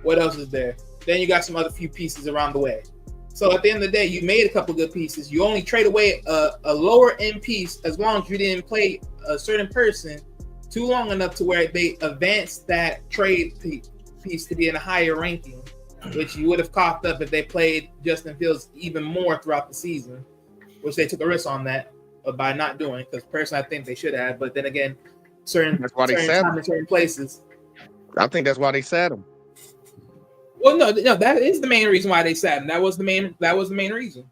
what else is there? Then you got some other few pieces around the way. So at the end of the day, you made a couple good pieces. You only trade away a lower end piece as long as you didn't play a certain person too long enough to where they advanced that trade piece to be in a higher ranking, which you would have coughed up if they played Justin Fields even more throughout the season, which they took a risk on that by not doing. Because personally, I think they should have. But then again, certain time in certain places. I think that's why they sat him. Well, no, that is the main reason why they sat him. That was the main reason.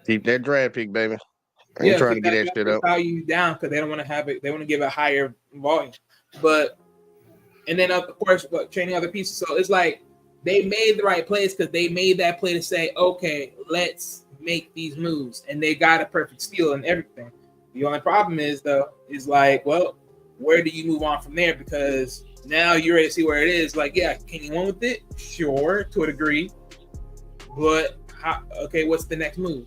Keep that draft pick, baby. I ain't trying to get that shit up. Value down because they don't want to have it. They want to give a higher volume, and then of course training other pieces. So it's like they made the right plays because they made that play to say, okay, let's make these moves, and they got a perfect steal and everything. The only problem is like, well, where do you move on from there? Because now you're ready to see where it is. Like, yeah, can you win with it? Sure, to a degree, but what's the next move?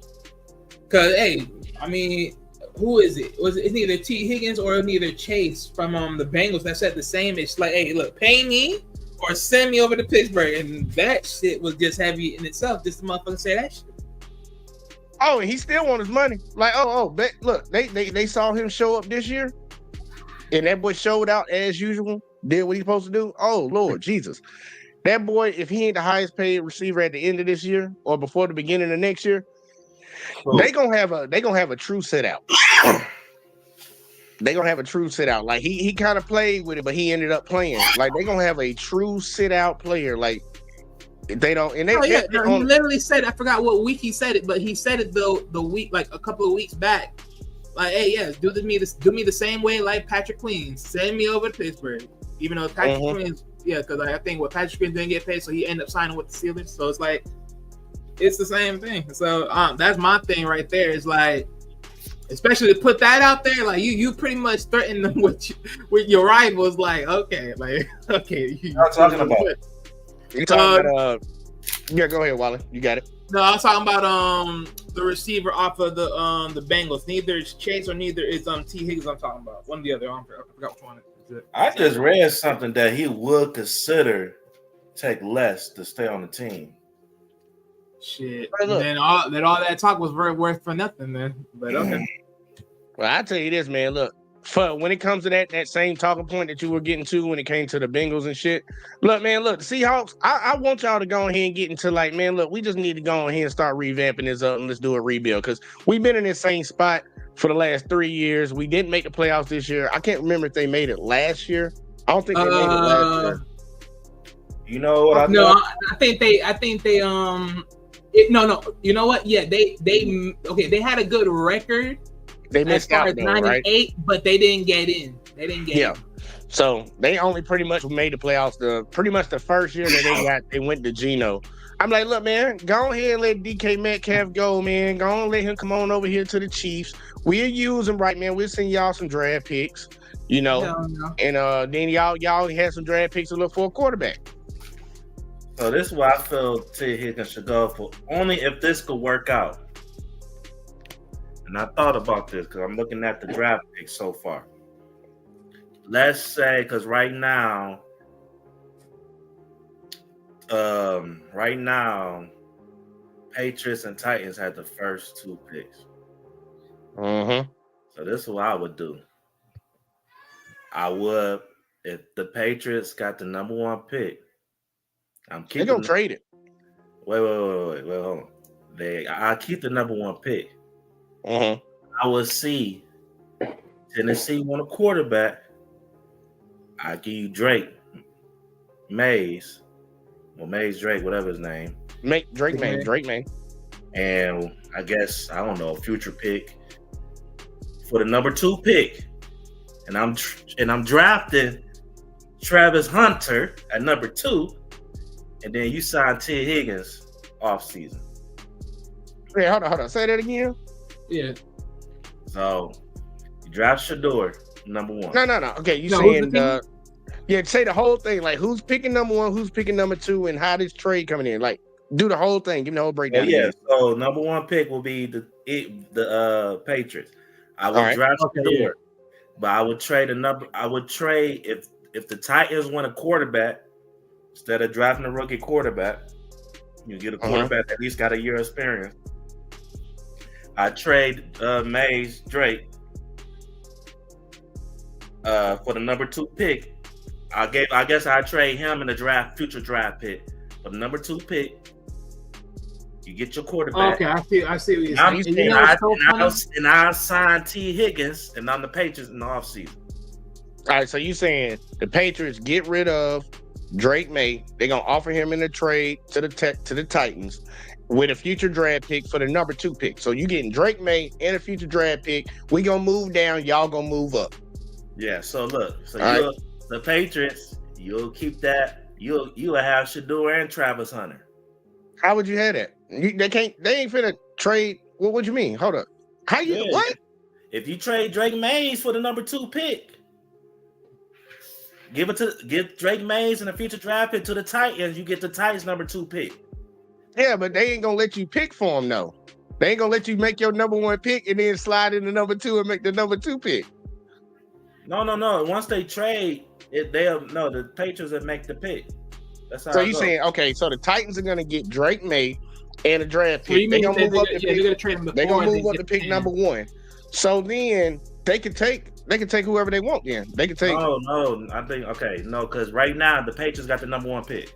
Because hey, I mean, who is it? It's neither T. Higgins or neither Chase from the Bengals that said the same. It's like, hey, look, pay me or send me over to Pittsburgh, and that shit was just heavy in itself. Just the motherfucker say that shit. Oh, and he still want his money. Like, look, they saw him show up this year, and that boy showed out as usual, did what he's supposed to do. Oh Lord Jesus, that boy, if he ain't the highest paid receiver at the end of this year or before the beginning of next year. They gonna have a true sit out. They gonna have a true sit out. Like he kind of played with it, but he ended up playing. Like they gonna have a true sit out player. Like they don't. And he literally said, I forgot what week he said it, but he said it the week like a couple of weeks back. Like, hey, yeah, do me the same way like Patrick Queen. Send me over to Pittsburgh, even though Patrick Queen's because I think Patrick Queen didn't get paid, so he ended up signing with the Steelers. So it's like. It's the same thing. So that's my thing right there. Is like, especially to put that out there, like you pretty much threaten them with your rivals. Like, okay. I'm talking about. You talking about? Yeah, go ahead, Wally. You got it. No, I was talking about the receiver off of the Bengals. Neither is Chase or neither is T. Higgins. I'm talking about one or the other. I forgot which one it is. I just read something that he would consider take less to stay on the team. Shit. And then all that talk was very worth for nothing, man. But okay. Well, I tell you this, man. Look, when it comes to that same talking point that you were getting to when it came to the Bengals and shit. Look, man. Look, the Seahawks. I want y'all to go ahead and get into like, man. Look, we just need to go ahead and start revamping this up and let's do a rebuild because we've been in this same spot for the last 3 years. We didn't make the playoffs this year. I can't remember if they made it last year. I don't think they made it last year. You know what? I think they no. You know what? Yeah, they had a good record. They missed out though, 98, right? But they didn't get in. In. So they only pretty much made the playoffs pretty much the first year that they went to Geno. I'm like, look, man, go ahead and let DK Metcalf go, man. Go on, let him come on over here to the Chiefs. We'll use him right, man. We'll send y'all some draft picks, you know. And then y'all had some draft picks to look for a quarterback. So this is why I feel T. Higgins should go for only if this could work out. And I thought about this because I'm looking at the draft picks so far. Let's say, because right now, Patriots and Titans had the first 2 picks. So this is what I would do. I would, if the Patriots got the number 1 pick, they're gonna trade it. Wait, hold on. I'll keep the number 1 pick. I will see Tennessee want a quarterback. I give you Drake, Drake, whatever his name. Drake May. And I guess, I don't know, a future pick for the number 2 pick. And I'm drafting Travis Hunter at number 2. And then you sign T. Higgins off season. Hey, hold on. Say that again. Yeah. So you draft Shador, number 1. No. Okay, you saying say the whole thing. Like who's picking number 1, who's picking number 2, and how this trade coming in. Like do the whole thing. Give me the whole breakdown. Yeah. So number 1 pick will be the Patriots. I would draft Shador, but I would trade if the Titans want a quarterback. Instead of drafting a rookie quarterback, you get a quarterback that at least got a year experience. I trade Drake. for the number 2 pick, I guess I trade him in the future draft pick. For the number 2 pick, you get your quarterback. Okay, I see what you're I'm saying. saying You know what's so funny? and I signed T. Higgins, and I'm the Patriots in the offseason. All right, so you saying the Patriots get rid of Drake May? They're gonna offer him in a trade to the Titans with a future draft pick for the number 2 pick. So you getting Drake May and a future draft pick. We gonna move down. Y'all gonna move up. Yeah. So look. So All the Patriots. You'll keep that. You'll have Shador and Travis Hunter. How would you have that? They ain't finna trade. What you mean? Hold up. How you what? If you trade Drake Mays for the number 2 pick, give Drake Mays and a future draft pick to the Titans. You get the Titans number 2 pick. Yeah, but they ain't gonna let you pick for him though. They ain't gonna let you make your number 1 pick and then slide in the number 2 and make the number 2 pick. No. Once they trade, the Patriots will make the pick. That's how. So you saying so the Titans are gonna get Drake May and a draft pick. So They're gonna move up they're gonna trade him before They're gonna move up get to pick him. number 1. So then they can take whoever they want. Then they can take. No. I think because right now the Patriots got the number 1 pick.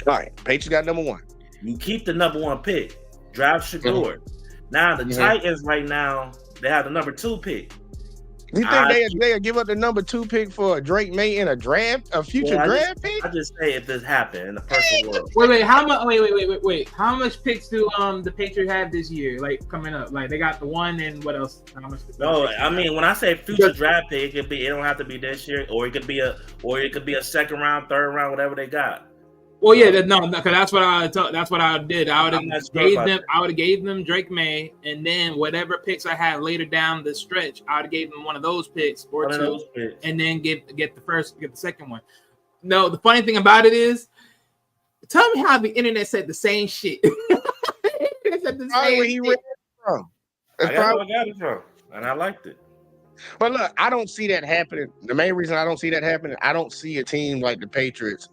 All right, Patriots got number 1. You keep the number 1 pick. Draft Shador. Mm-hmm. Now the Titans right now they have the number 2 pick. You think they'll give up the number 2 pick for a Drake May in a future draft pick? I just say if this happened in the perfect world. Wait, how much? Wait. How much picks do the Patriots have this year? Like coming up, like they got the 1 and what else? How much? No, I mean when I say future draft pick, it don't have to be this year, or it could be a second round, third round, whatever they got. Well, yeah, because that's what I did. I would have gave them Drake May, and then whatever picks I have later down the stretch, I would have gave them one of those picks or 2, and then get the second one. No, the funny thing about it is, tell me how the internet said the same shit. It said the same Where he read it from. That's probably where I got it from, and I liked it. But look, I don't see that happening. The main reason I don't see that happening, I don't see a team like the Patriots.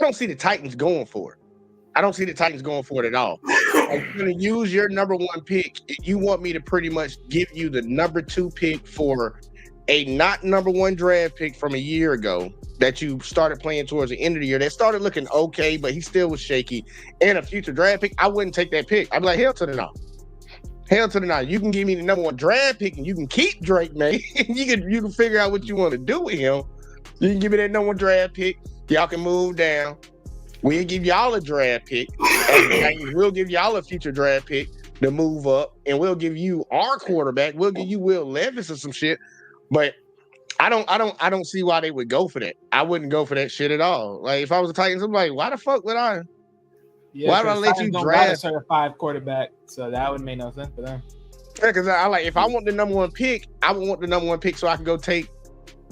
I don't see the Titans going for it. I don't see the Titans going for it at all. I'm going to use your number 1 pick. You want me to pretty much give you the number 2 pick for a not number 1 draft pick from a year ago that you started playing towards the end of the year. That started looking okay, but he still was shaky. And a future draft pick, I wouldn't take that pick. I'd be like, hell to the no. Hell to the no. You can give me the number 1 draft pick and you can keep Drake May. you can figure out what you want to do with him. You can give me that number 1 draft pick. Y'all can move down. We'll give y'all a draft pick. We'll give y'all a future draft pick to move up, and we'll give you our quarterback. We'll give you Will Levis or some shit. But I don't see why they would go for that. I wouldn't go for that shit at all. Like if I was the Titans, I'm like, why the fuck would I? Yeah, why would I let you draft a certified quarterback? So that would make no sense for them. Yeah, because I like if I want the number 1 pick, I would want the number 1 pick so I can go take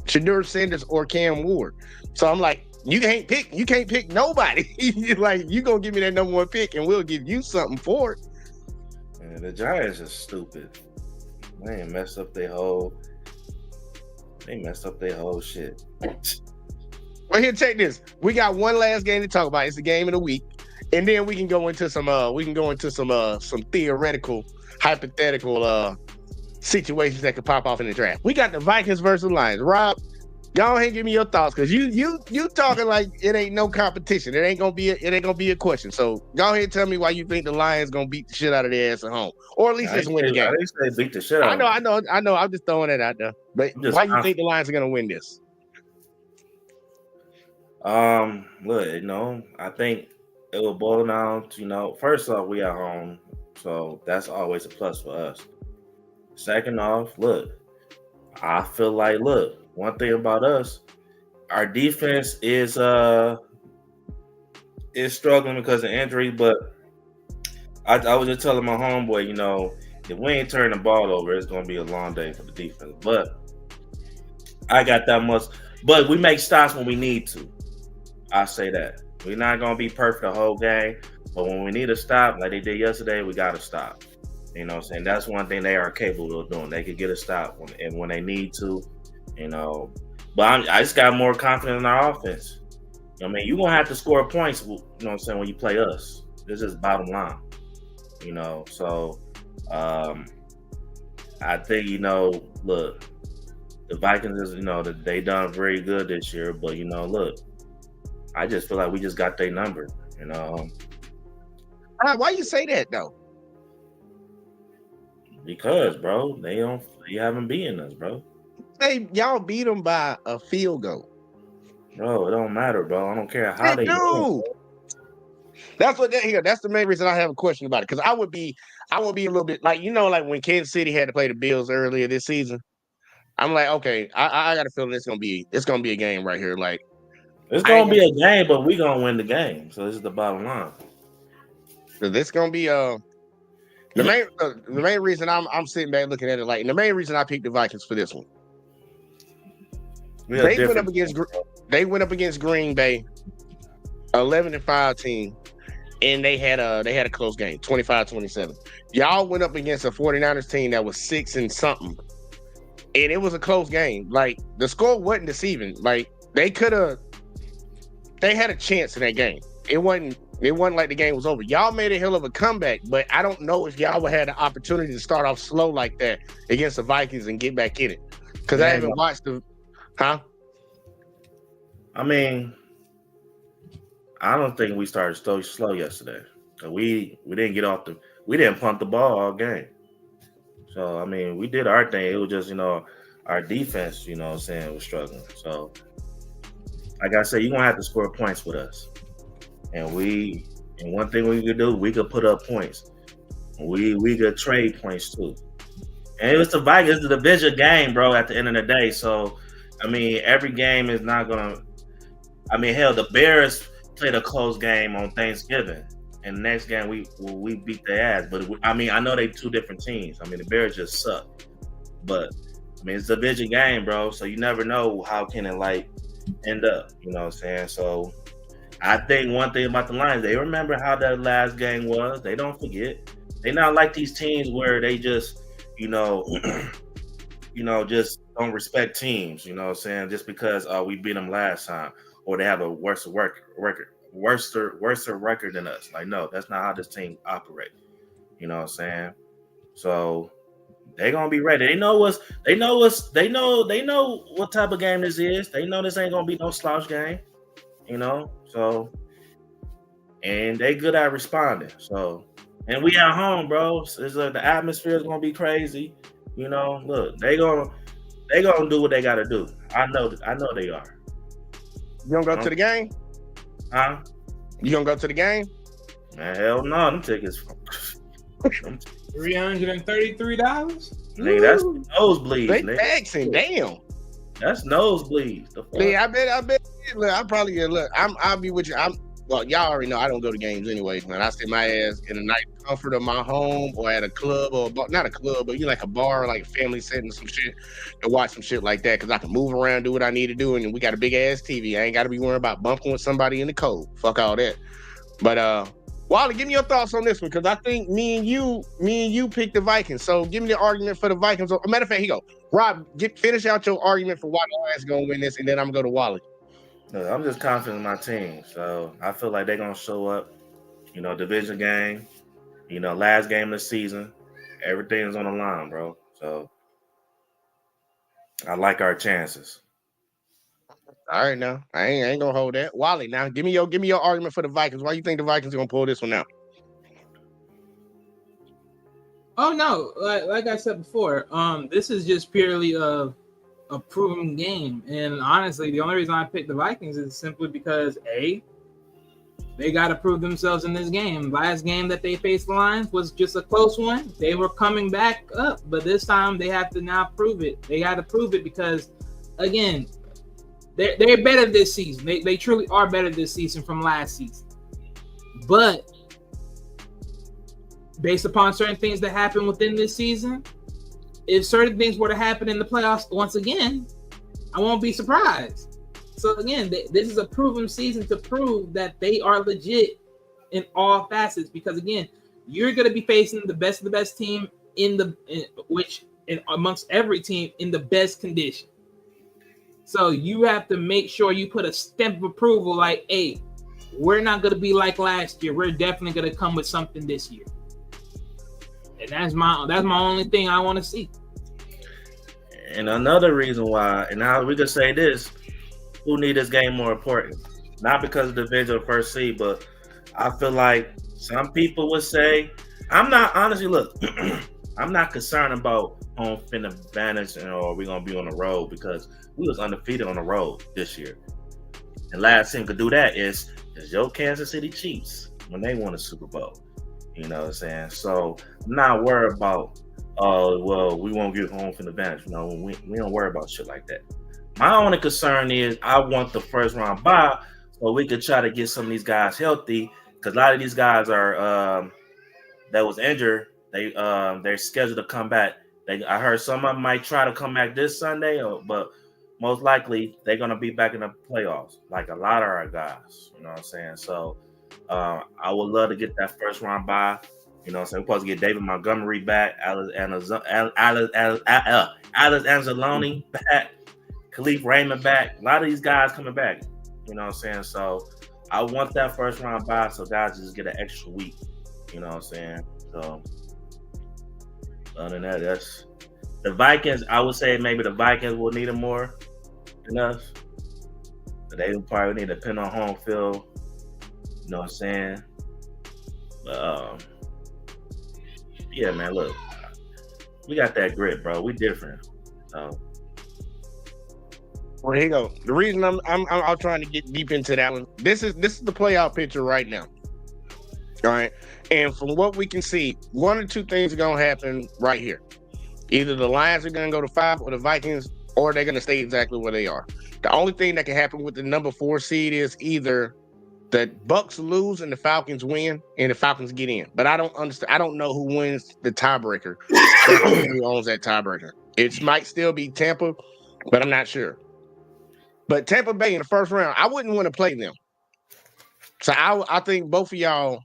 Shador Sanders or Cam Ward. So I'm like, you can't pick nobody. Like you gonna give me that number 1 pick and we'll give you something for it. Man, the Giants are stupid. They messed up their whole shit. Well, here, take this. We got one last game to talk about. It's the game of the week, and then we can go into some theoretical, hypothetical situations that could pop off in the draft. We got the Vikings versus Lions. Rob, go ahead and give me your thoughts because you talking like it ain't no competition. It ain't gonna be a question. So go ahead and tell me why you think the Lions gonna beat the shit out of their ass at home, or at least just win the game. I didn't say beat the shit out. I know. I'm just throwing it out there. But why you think the Lions are gonna win this? Look, I think it will boil down to, first off, we at home, so that's always a plus for us. Second off, look, I feel like, one thing about us, our defense is struggling because of injury, but I was just telling my homeboy, if we ain't turning the ball over, it's gonna be a long day for the defense. But I got that much, but we make stops when we need to. I say that. We're not gonna be perfect the whole game, but when we need to stop, like they did yesterday, we gotta stop. You know what I'm saying? That's one thing they are capable of doing. They could get a stop when they need to, But I just got more confidence in our offense. You're gonna have to score points, when you play us. This is bottom line. So I think, look, the Vikings is, that they done very good this year. But look, I just feel like we just got their number. Why you say that though? Because bro, they haven't beaten us, bro. Y'all beat them by a field goal. Bro, it don't matter, bro. I don't care how they do. That's the main reason I have a question about it. Because I would be a little bit like like when Kansas City had to play the Bills earlier this season. I'm like, okay, I got a feeling it's gonna be a game right here. Like it's gonna be a game, but we gonna win the game. So this is the bottom line. So this gonna be the main reason I'm sitting back looking at it like the main reason I picked the Vikings for this one. They went up against Green Bay, 11-5 team, and they had a close game, 25-27. Y'all went up against a 49ers team that was 6 and something, and it was a close game. Like the score wasn't deceiving. Like they had a chance in that game. It wasn't like the game was over. Y'all made a hell of a comeback, but I don't know if y'all would have the opportunity to start off slow like that against the Vikings and get back in it. Because I haven't watched the. Huh? I mean, I don't think we started slow yesterday. We didn't we didn't pump the ball all game. So I mean, we did our thing. It was just our defense, was struggling. So like I said, you're gonna have to score points with us. And one thing we could do, we could put up points. We could trade points too. And it was the Vikings, it's the division game, bro, at the end of the day. So I mean, every game is not gonna. I mean, hell, the Bears played a close game on Thanksgiving, and the next game we beat their ass. But I mean, I know they two different teams. I mean, the Bears just suck. But I mean, it's a division game, bro. So you never know how can it end up. You know what I'm saying? So I think one thing about the Lions, they remember how that last game was. They don't forget. They not like these teams where they just, just don't respect teams, you know what I'm saying? Just because we beat them last time or they have a worse record than us. Like, no, that's not how this team operates. You know what I'm saying? So they gonna be ready. They know what type of game this is. They know this ain't gonna be no slouch game, so and they good at responding. So and we at home, bro. The atmosphere is gonna be crazy. Look, they gonna do what they gotta do. I know they are. You gonna go to the game? Huh? You gonna go to the game? Man, hell no, them tickets. $333. Nigga, that's nosebleeds. They nigga. taxing, damn. That's nosebleeds. Yeah, I bet. Look, I'll be with you. Well, y'all already know I don't go to games anyways, man. I sit my ass in the nice comfort of my home or at a club or not a club, but like a bar, like a family setting, some shit, and watch some shit like that because I can move around, do what I need to do, and we got a big ass TV. I ain't got to be worrying about bumping with somebody in the cold. Fuck all that. But Wally, give me your thoughts on this one because I think me and you picked the Vikings. So give me the argument for the Vikings. Matter of fact, Rob, finish out your argument for why the Lions gonna win this, and then I'm gonna go to Wally. I'm just confident in my team, so I feel like they're gonna show up. Division game, last game of the season, everything's on the line, bro. So I like our chances. All right, now I ain't gonna hold that. Wally, now give me your argument for the Vikings. Why you think the Vikings are gonna pull this one out? Oh no, like I said before, this is just purely a proven game, and honestly, the only reason I picked the Vikings is simply because they got to prove themselves in this game. Last game that they faced the Lions was just a close one. They were coming back up, but this time they have to now prove it. They got to prove it because, again, they're better this season. They truly are better this season from last season. But based upon certain things that happened within this season, if certain things were to happen in the playoffs once again, I won't be surprised. So again, this is a proven season to prove that they are legit in all facets. Because again, you're going to be facing the best of the best team amongst every team in the best condition. So you have to make sure you put a stamp of approval, like, hey, we're not going to be like last year. We're definitely going to come with something this year. And that's my only thing I want to see. And another reason why, and now we could say this, who need this game more important? Not because of the division or first seed, but I feel like some people would say, I'm not honestly look, I'm not concerned about home field advantage or we're gonna be on the road because we was undefeated on the road this year. And last team could do that is your Kansas City Chiefs when they won the Super Bowl. You know what I'm saying? So I'm not worried about we won't get home field advantage. You know, we don't worry about shit like that. My only concern is I want the first round bye so we could try to get some of these guys healthy because a lot of these guys are that was injured. They're scheduled to come back. I heard some of them might try to come back this Sunday, but most likely they're gonna be back in the playoffs, like a lot of our guys. You know what I'm saying? So I would love to get that first round bye. You know what I'm saying? We're supposed to get David Montgomery back, Alice Anzalone back, Khalif Raymond back. A lot of these guys coming back. You know what I'm saying? So I want that first round bye so guys just get an extra week. You know what I'm saying? So other than that, that's the Vikings. I would say maybe the Vikings will need it more enough. But they probably need to depend on home field. You know what I'm saying? But, yeah, man, look. We got that grit, bro. We different. So Well, here you go. The reason I'm trying to get deep into that one. This is the playoff picture right now. All right. And from what we can see, one or two things are gonna happen right here. Either the Lions are gonna go to 5 or the Vikings, or they're gonna stay exactly where they are. The only thing that can happen with the number 4 seed is either the Bucks lose and the Falcons win, and the Falcons get in. But I don't understand. I don't know who wins the tiebreaker. Who owns that tiebreaker? It might still be Tampa, but I'm not sure. But Tampa Bay in the first round, I wouldn't want to play them. So I think both of y'all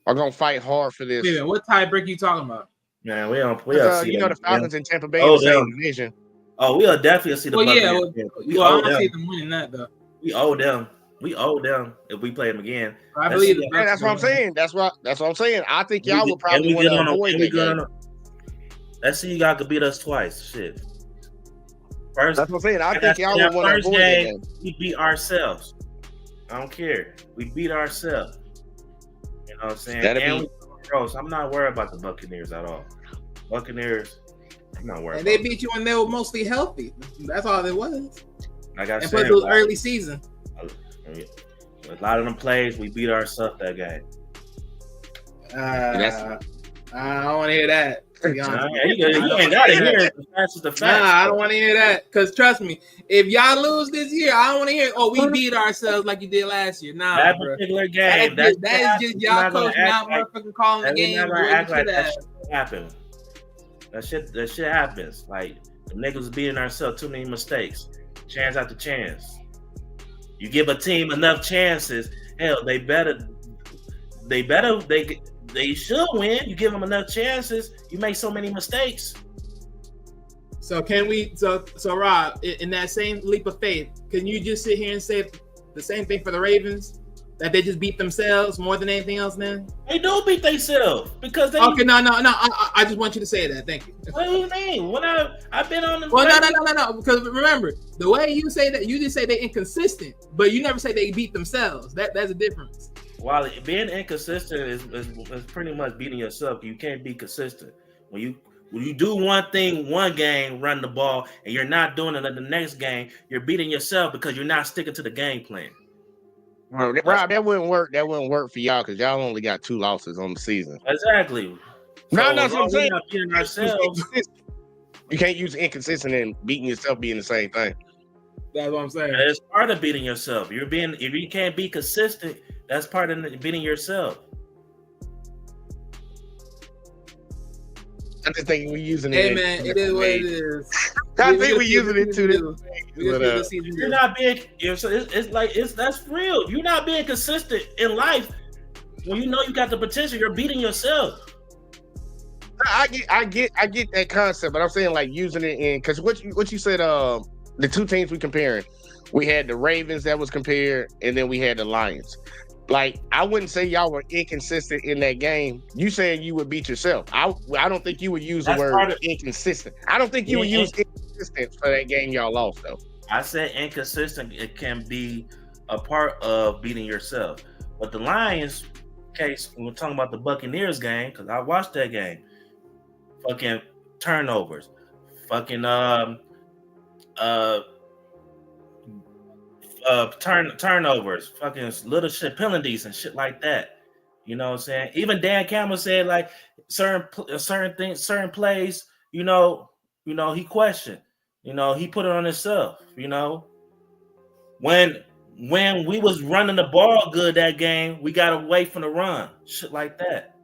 are gonna fight hard for this. Wait, what tiebreak you talking about? man, we don't see you know the Falcons them. and Tampa Bay in the same division. Oh, we'll definitely see the Buccaneers. I don't see them winning that though. We owe them. We owe them if we play them again. I believe that's what I'm saying. That's what I'm saying. I think y'all will probably want to avoid that game. Let's see, y'all could beat us twice. Shit. First, that's what I'm saying. I think y'all will want to avoid that game. We beat ourselves. I don't care. We beat ourselves. You know what I'm saying? And we gross. I'm not worried about the Buccaneers at all. Buccaneers, I'm not worried. And they beat you when they were mostly healthy. That's all it was. Like I said, plus it was early season. A lot of them plays, we beat ourselves that game. I don't want to hear that. You ain't got to hear it. The facts. I don't want to hear that. Because trust me, if y'all lose this year, I don't want to hear, we beat ourselves like you did last year. Nah, that bro. particular game. That is just y'all coach not motherfucking calling the game. We're not gonna act like that shit happen. That shit happens. Like, the niggas was beating ourselves, too many mistakes. Chance after chance. You give a team enough chances, hell, they should win. You give them enough chances. You make so many mistakes. So can we? So Rob, in that same leap of faith, can you just sit here and say the same thing for the Ravens? That they just beat themselves more than anything else? Then they do beat themselves because they. Okay, no. I just want you to say that. Thank you. What do you mean? When I've been on the. Well, no. Because remember, the way you say that, you just say they're inconsistent, but you never say they beat themselves. That's a difference. While being inconsistent is pretty much beating yourself. You can't be consistent. When you do one thing one game, run the ball, and you're not doing it in the next game, you're beating yourself because you're not sticking to the game plan. Well, Rob, that wouldn't work. That wouldn't work for y'all because y'all only got 2 losses on the season. Exactly. No, that's what I'm saying. Not beating ourselves. You can't use inconsistent and beating yourself being the same thing. That's what I'm saying. It's part of beating yourself. If you can't be consistent, that's part of beating yourself. I just think we're using it. Hey man, it is what it is. I think we're using it too. You're not being. That's real. You're not being consistent in life. When you know you got the potential, you're beating yourself. I get that concept, but I'm saying like using it in because what you said. The 2 teams we comparing, we had the Ravens that was compared, and then we had the Lions. Like, I wouldn't say y'all were inconsistent in that game. You saying you would beat yourself. I don't think you would use the word inconsistent. I don't think you would use inconsistent for that game y'all lost though. I said inconsistent. It can be a part of beating yourself. But the Lions case, when we're talking about the Buccaneers game, because I watched that game, fucking turnovers, fucking turnovers, fucking little shit penalties and shit like that. You know what I'm saying? Even Dan Campbell said like certain things, certain plays, you know, he questioned. You know, he put it on himself, you know. When we was running the ball good that game, we got away from the run. Shit like that.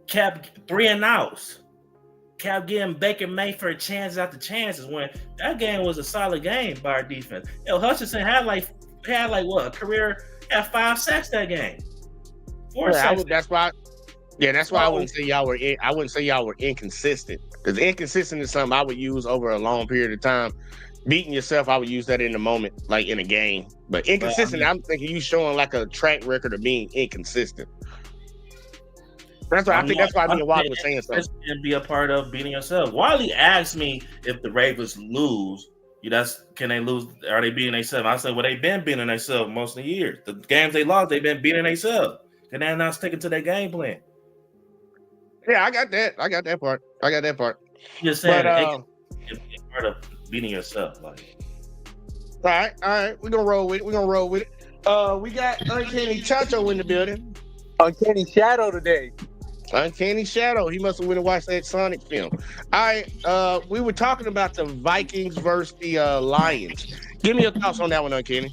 Kept 3 and outs. Kept getting Baker Mayfield chances after chances when that game was a solid game by our defense. Yo, Hutchinson had like what, a career, had 5 sacks that game. 4 sacks. That's why I wouldn't say y'all were I wouldn't say y'all were inconsistent. Because inconsistent is something I would use over a long period of time. Beating yourself, I would use that in the moment, like in a game. But inconsistent, I'm thinking you showing like a track record of being inconsistent. That's why I think that's why me and Wiley was saying something. Can be a part of beating yourself. Wiley asked me if the Ravens lose, can they lose? Are they beating themselves? I said, well, they've been beating themselves most of the years. The games they lost, they've been beating themselves. And they're not sticking to their game plan. Yeah, I got that part. Just saying, but, it's part of beating yourself. Like, all right, we're gonna roll with it. We got Uncanny Chacho in the building. Uncanny Shadow today. Uncanny Shadow. He must have went and watched that Sonic film. All right, we were talking about the Vikings versus the Lions. Give me your thoughts on that one, Uncanny.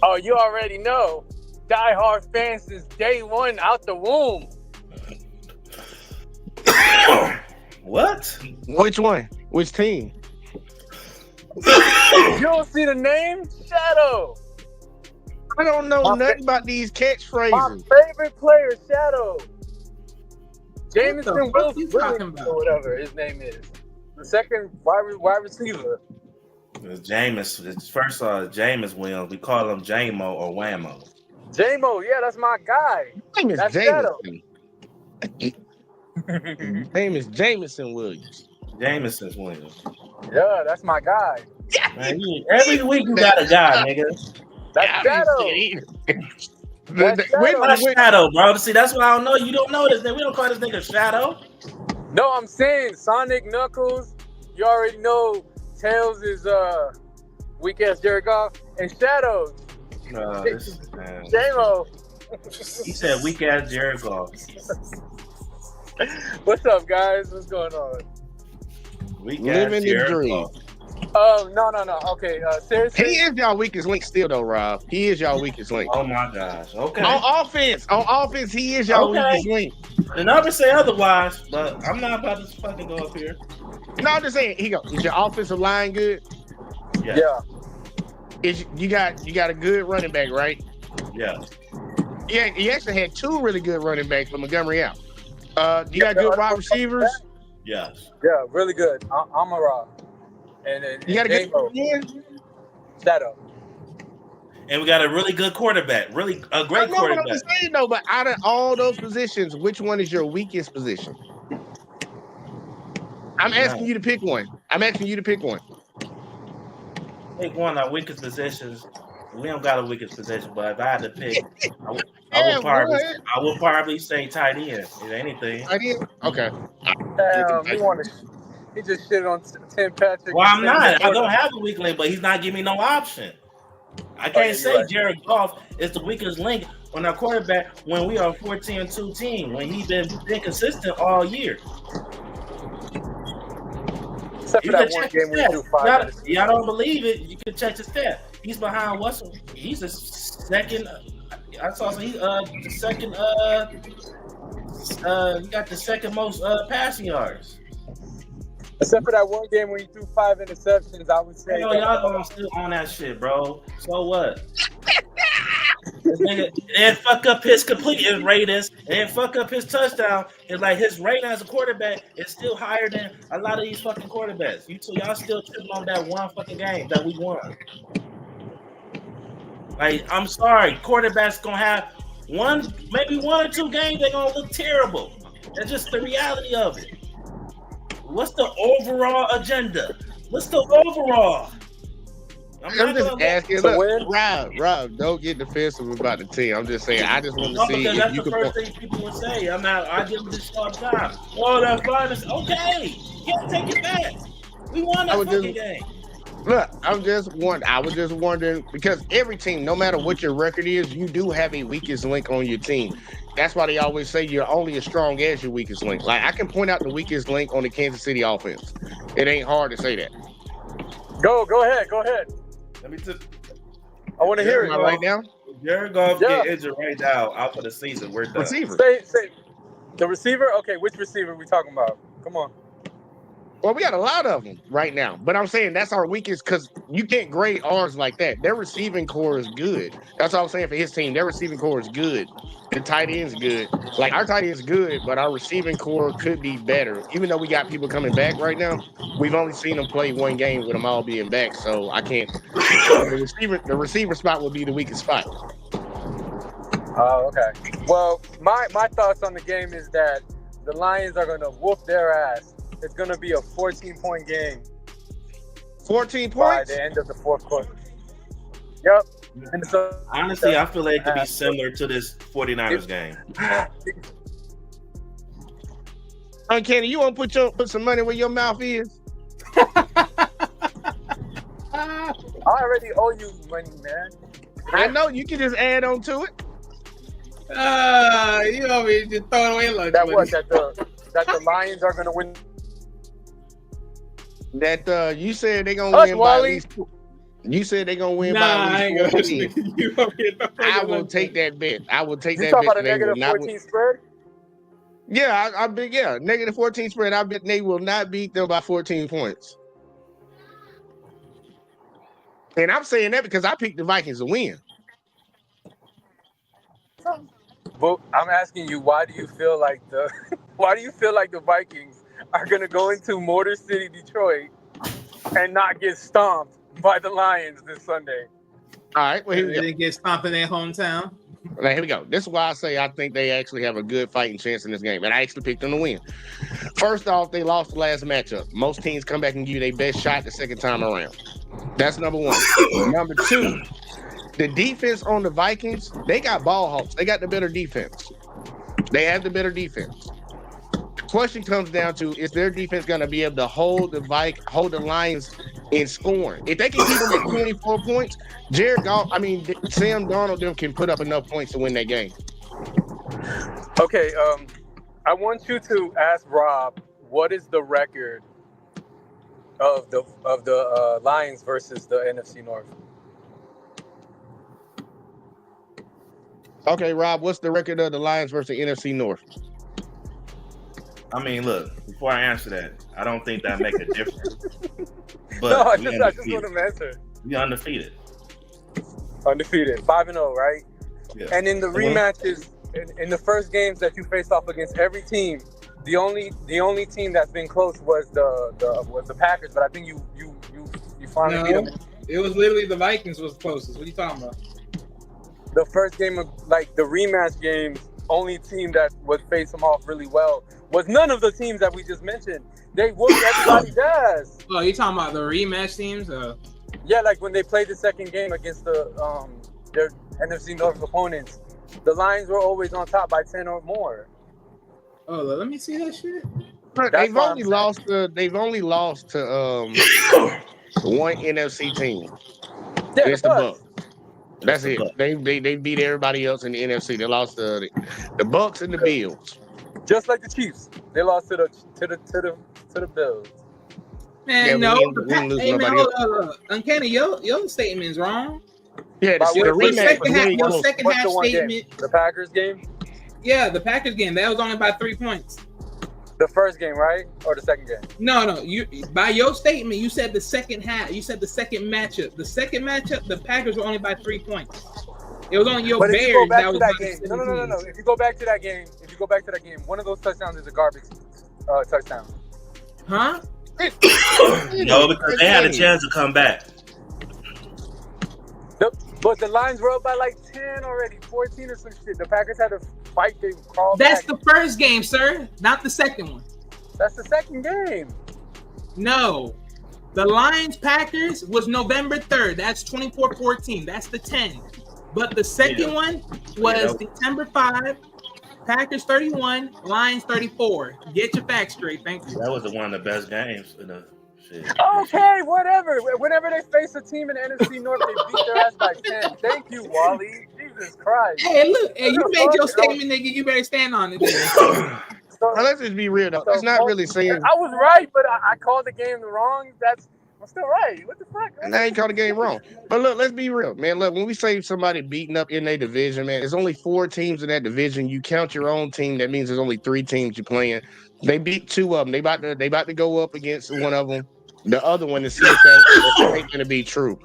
Oh, you already know. Die-hard fans since day one out the womb. what? Which one? Which team? You don't see the name? Shadow. I don't know nothing about these catchphrases. My favorite player, Shadow. Jameson Williams, or whatever his name is. The second wide receiver. It's Jameis. First Jameis Williams. We call him Jamo or Whammo. Jamo, yeah, that's my guy. Name is That's Jameson. Name is Jameson Williams. Jameson's Williams. Yeah, that's my guy. Man, every week you got a guy, nigga. That's Shadow. That's Shadow, bro. See, that's what I don't know. You don't know this nigga. We don't call this nigga Shadow. No, I'm saying Sonic, Knuckles. You already know Tails is weak ass Jared Goff and Shadow. J-Mo. He said weak ass Jared Goff. What's up, guys? What's going on? Weak Living ass the Jared dream. Goff. No. Okay, seriously. He is y'all weakest link still, though, Rob. He is y'all weakest link. Oh my gosh. Okay. On offense, he is y'all weakest link. The numbers say otherwise, but I'm not about to fucking go up here. No, I'm just saying. Is your offensive line good? Yeah. You got a good running back, right? Yeah. Yeah, he actually had 2 really good running backs for Montgomery out. You got good wide receivers? Yes. Yeah, really good. I'm a Rob. And You got a good Shadow. And we got a really good quarterback. Really a great quarterback. What I'm saying, though, but out of all those positions, which one is your weakest position? I'm asking you to pick one. Pick one of our weakest positions. We don't got a weakest position, but if I had to pick, I would probably say tight end, if anything. Tight end? Okay. He just shit on Tim Patrick. Well, I'm not. I don't have a weak link, but he's not giving me no option. I can't say Jared Goff is the weakest link on our quarterback when we are a 14-2 team, when he's been inconsistent all year. Except for that one game we do 5 minutes. Y'all don't believe it? You can check the stat. He's behind Russell. He's the second. I saw he's the second. He got the second most passing yards. Except for that one game when he threw 5 interceptions, I would say. Y'all gonna still on that shit, bro. So what? And fuck up his completion ratings and fuck up his touchdown. It's like his rating as a quarterback is still higher than a lot of these fucking quarterbacks. Y'all still tripping on that one fucking game that we won. Like, I'm sorry, quarterbacks gonna have maybe one or two games they're gonna look terrible. That's just the reality of it. What's the overall agenda? What's the overall? I'm just asking. To Look, win? Rob, don't get defensive about the team. I'm just saying. I just want to No, see because if that's you the can. first thing people would say. I give them this all the time. Oh, that finals. Okay, can't take it back. We won I that would fucking just game. look. I was just wondering because every team, no matter what your record is, you do have a weakest link on your team. That's why they always say you're only as strong as your weakest link. Like I can point out the weakest link on the Kansas City offense. It ain't hard to say that. Go ahead. Let me take. I want to hear it. Am I right now? Jared Goff Yeah. get injured right now out for the season. We're done. Receiver. Say the receiver. Okay, which receiver are we talking about? Come on. Well, we got a lot of them right now, but I'm saying that's our weakest because you can't grade ours like that. Their receiving core is good. That's all I'm saying for his team. Their receiving core is good. The tight end's good. Like our tight end's good, but our receiving core could be better. Even though we got people coming back right now, we've only seen them play one game with them all being back. So I can't. The receiver spot would be the weakest spot. Oh, okay. Well, my thoughts on the game is that the Lions are going to whoop their ass. It's going to be a 14-point game 14 by points. the end of the fourth quarter. Yep. And so, Honestly, I feel like it could be similar to this 49ers game. Uncanny, you want to put some money where your mouth is? I already owe you money, man. I know you can just add on to it. You over here just throwing away lunch. That the Lions are going to win. That you said they're gonna Hush, win Wally. by at least. You said they're gonna win Nah, by I at ain't least gonna 14. you over here throwing I away will lunch. take that bet. I will take You that talk bet. about a They will negative not 14 spread? Yeah, I bet. Yeah, negative 14 spread. I bet they will not beat them by 14 points. And I'm saying that because I picked the Vikings to win. But I'm asking you, why do you feel like the Vikings are going to go into Motor City, Detroit, and not get stomped by the Lions this Sunday? All right, well here we They go. didn't get stomped in their hometown. Now, here we go. This is why I say I think they actually have a good fighting chance in this game, and I actually picked them to win. First off, they lost the last matchup. Most teams come back and give you their best shot the second time around. That's number one. Number two, the defense on the Vikings, they got ball hawks. They got the better defense. They have the better defense. The question comes down to, is their defense going to be able to hold the Lions in scoring? If they can keep them at 24 points, Sam Darnold them can put up enough points to win that game. Okay, I want you to ask Rob, what is the record of the Lions versus the NFC North? Okay, Rob, what's the record of the Lions versus the NFC North? I mean, look, before I answer that, I don't think that make a difference. But No, I we just want undefeated. him to answer. We undefeated. Undefeated, 5-0, right? Yeah. And in the rematches, in the first games that you faced off against every team, the only team that's been close was the Packers. But I think you finally beat them. It was literally the Vikings was closest. What are you talking about? The first game of the rematch games, only team that would face them off really well was none of the teams that we just mentioned. They whooped everybody's ass. Oh, you talking about the rematch teams? Yeah, like when they played the second game against their NFC North opponents, the Lions were always on top by 10 or more. Oh, let me see that shit. They've only lost to one NFC team. Yeah, It's the Bucs. That's it. They beat everybody else in the NFC. They lost to the Bucs and the Bills. Just like the Chiefs, they lost to the Bills. Man, Yeah, no. we didn't lose Hey, man, nobody hold up. Uncanny, your statement's wrong. Yeah, By the what rematch was way your close. second What's half the one statement. game? The Packers game? Yeah, the Packers game. That was only by 3 points. The first game, right? Or the second game? No. You by your statement, you said the second half. You said the second matchup. The second matchup, the Packers were only by 3 points. It was only your But Bears if you go back that to was that by game, 17. no. If you go back to that game, one of those touchdowns is a garbage touchdown. Huh? No, because they had a chance to come back. But the Lions were up by like 10 already, 14 or some shit. The Packers had to fight. They crawled That's back. the first game, sir, not the second one. That's the second game. No. The Lions-Packers was November 3rd. That's 24-14. That's the 10. But the second one was December 5. Packers 31, Lions 34. Get your facts straight. Thank you. That was one of the best games in the shit. Okay, whatever. Whenever they face a team in the NFC North, they beat their ass by 10. Thank you, Wally. Jesus Christ. Hey, look. Hey, you made your statement, nigga. You better stand on it. Now, let's just be real though. It's not really saying I was right, but I called the game wrong. I'm still right. What the fuck? and I ain't called the game wrong. But look, let's be real, man. Look, when we say somebody beating up in their division, man, there's only 4 teams in that division. You count your own team, that means there's only 3 teams you're playing. They beat 2 of them. They about to go up against one of them. The other one to see if that ain't gonna be true.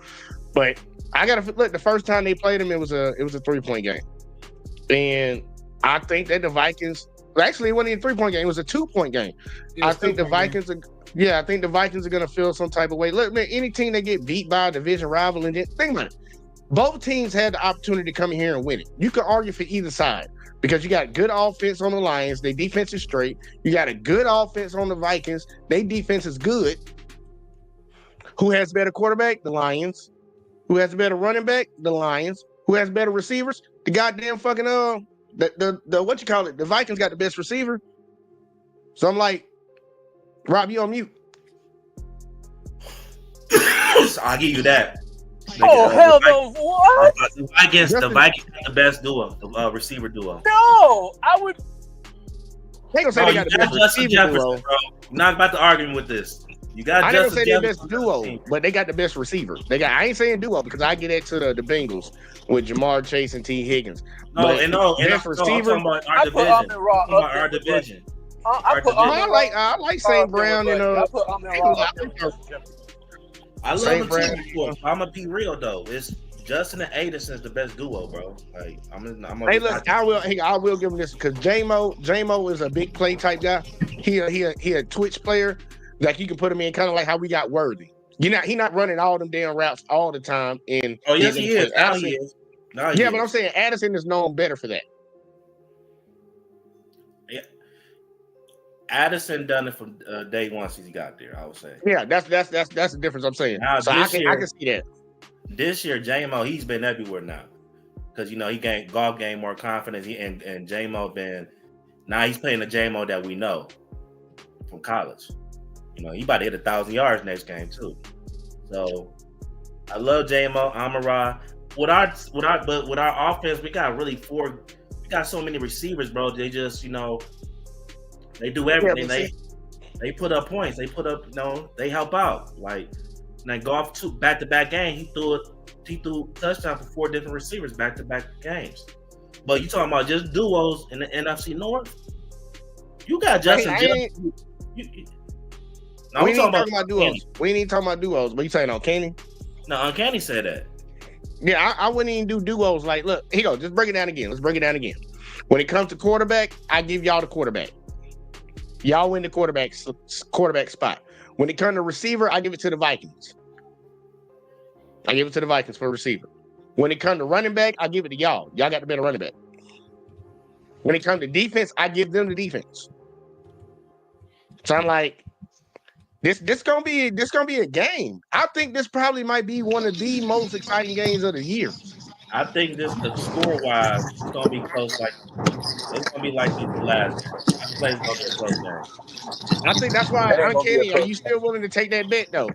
But I gotta look. The first time they played them, it was a 3-point game, and I think that the Vikings. Actually, it wasn't even a 3-point game. It was a 2-point game. I think the Vikings are. Yeah, I think the Vikings are going to feel some type of way. Look, man, any team that get beat by a division rival, and think about it. Both teams had the opportunity to come in here and win it. You could argue for either side because you got good offense on the Lions. Their defense is straight. You got a good offense on the Vikings. Their defense is good. Who has better quarterback? The Lions. Who has better running back? The Lions. Who has better receivers? The goddamn fucking the what you call it? The Vikings got the best receiver. So I'm like, Rob, you on mute. I'll give you that. Hell no! What? The Vikings got the best duo, the receiver duo. No, I would. They gonna say they got the best Justin receiver Jefferson, duo. bro. I'm not about to argue with this. You got. I never Justin say they Jefferson best duo, but they got the best receiver. I ain't saying duo because I get that to the Bengals with Jamar Chase and T. Higgins. Best receiver. I'm talking about our division. I like St. Brown and I love St. the Brown. team. I'm gonna be real though. It's Justin and Addison is the best duo, bro. Like Hey, look, I will give him this because J-Mo is a big play type guy. He a Twitch player. Like you can put him in kind of like how we got Worthy. He not running all them damn routes all the time. And yes, he is. Now he is. But I'm saying Addison is known better for that. Yeah. Addison done it from day one since he got there. I would say. Yeah, that's the difference I'm saying. Now, so I can see that. This year, J-Mo, he's been everywhere now because he gained more confidence. And J-Mo now he's playing the J-Mo that we know from college. He about to hit 1,000 yards next game too. So I love J-Mo, Amon-Ra. With our offense, we got really 4. We got so many receivers, bro. They just they do everything. They put up points. They put up they help out. Like Goff back-to-back game, he threw touchdown for 4 different receivers back-to-back games. But you talking about just duos in the NFC North? You got Justin Jefferson. We ain't talking about duos. We ain't talking about duos. But you saying Uncanny? No, Uncanny said that. Yeah, I wouldn't even do duos. Like, look, here you go. Just break it down again. Let's break it down again. When it comes to quarterback, I give y'all the quarterback. Y'all win the quarterback spot. When it comes to receiver, I give it to the Vikings. I give it to the Vikings for receiver. When it comes to running back, I give it to y'all. Y'all got the better running back. When it comes to defense, I give them the defense. So I'm like, this gonna be a game. I think this probably might be one of the most exciting games of the year. I think the score wise, it's gonna be close. Like it's gonna be like the last. I play it's gonna be a close game. I think that's why, Uncanny, are you still willing to take that bet though?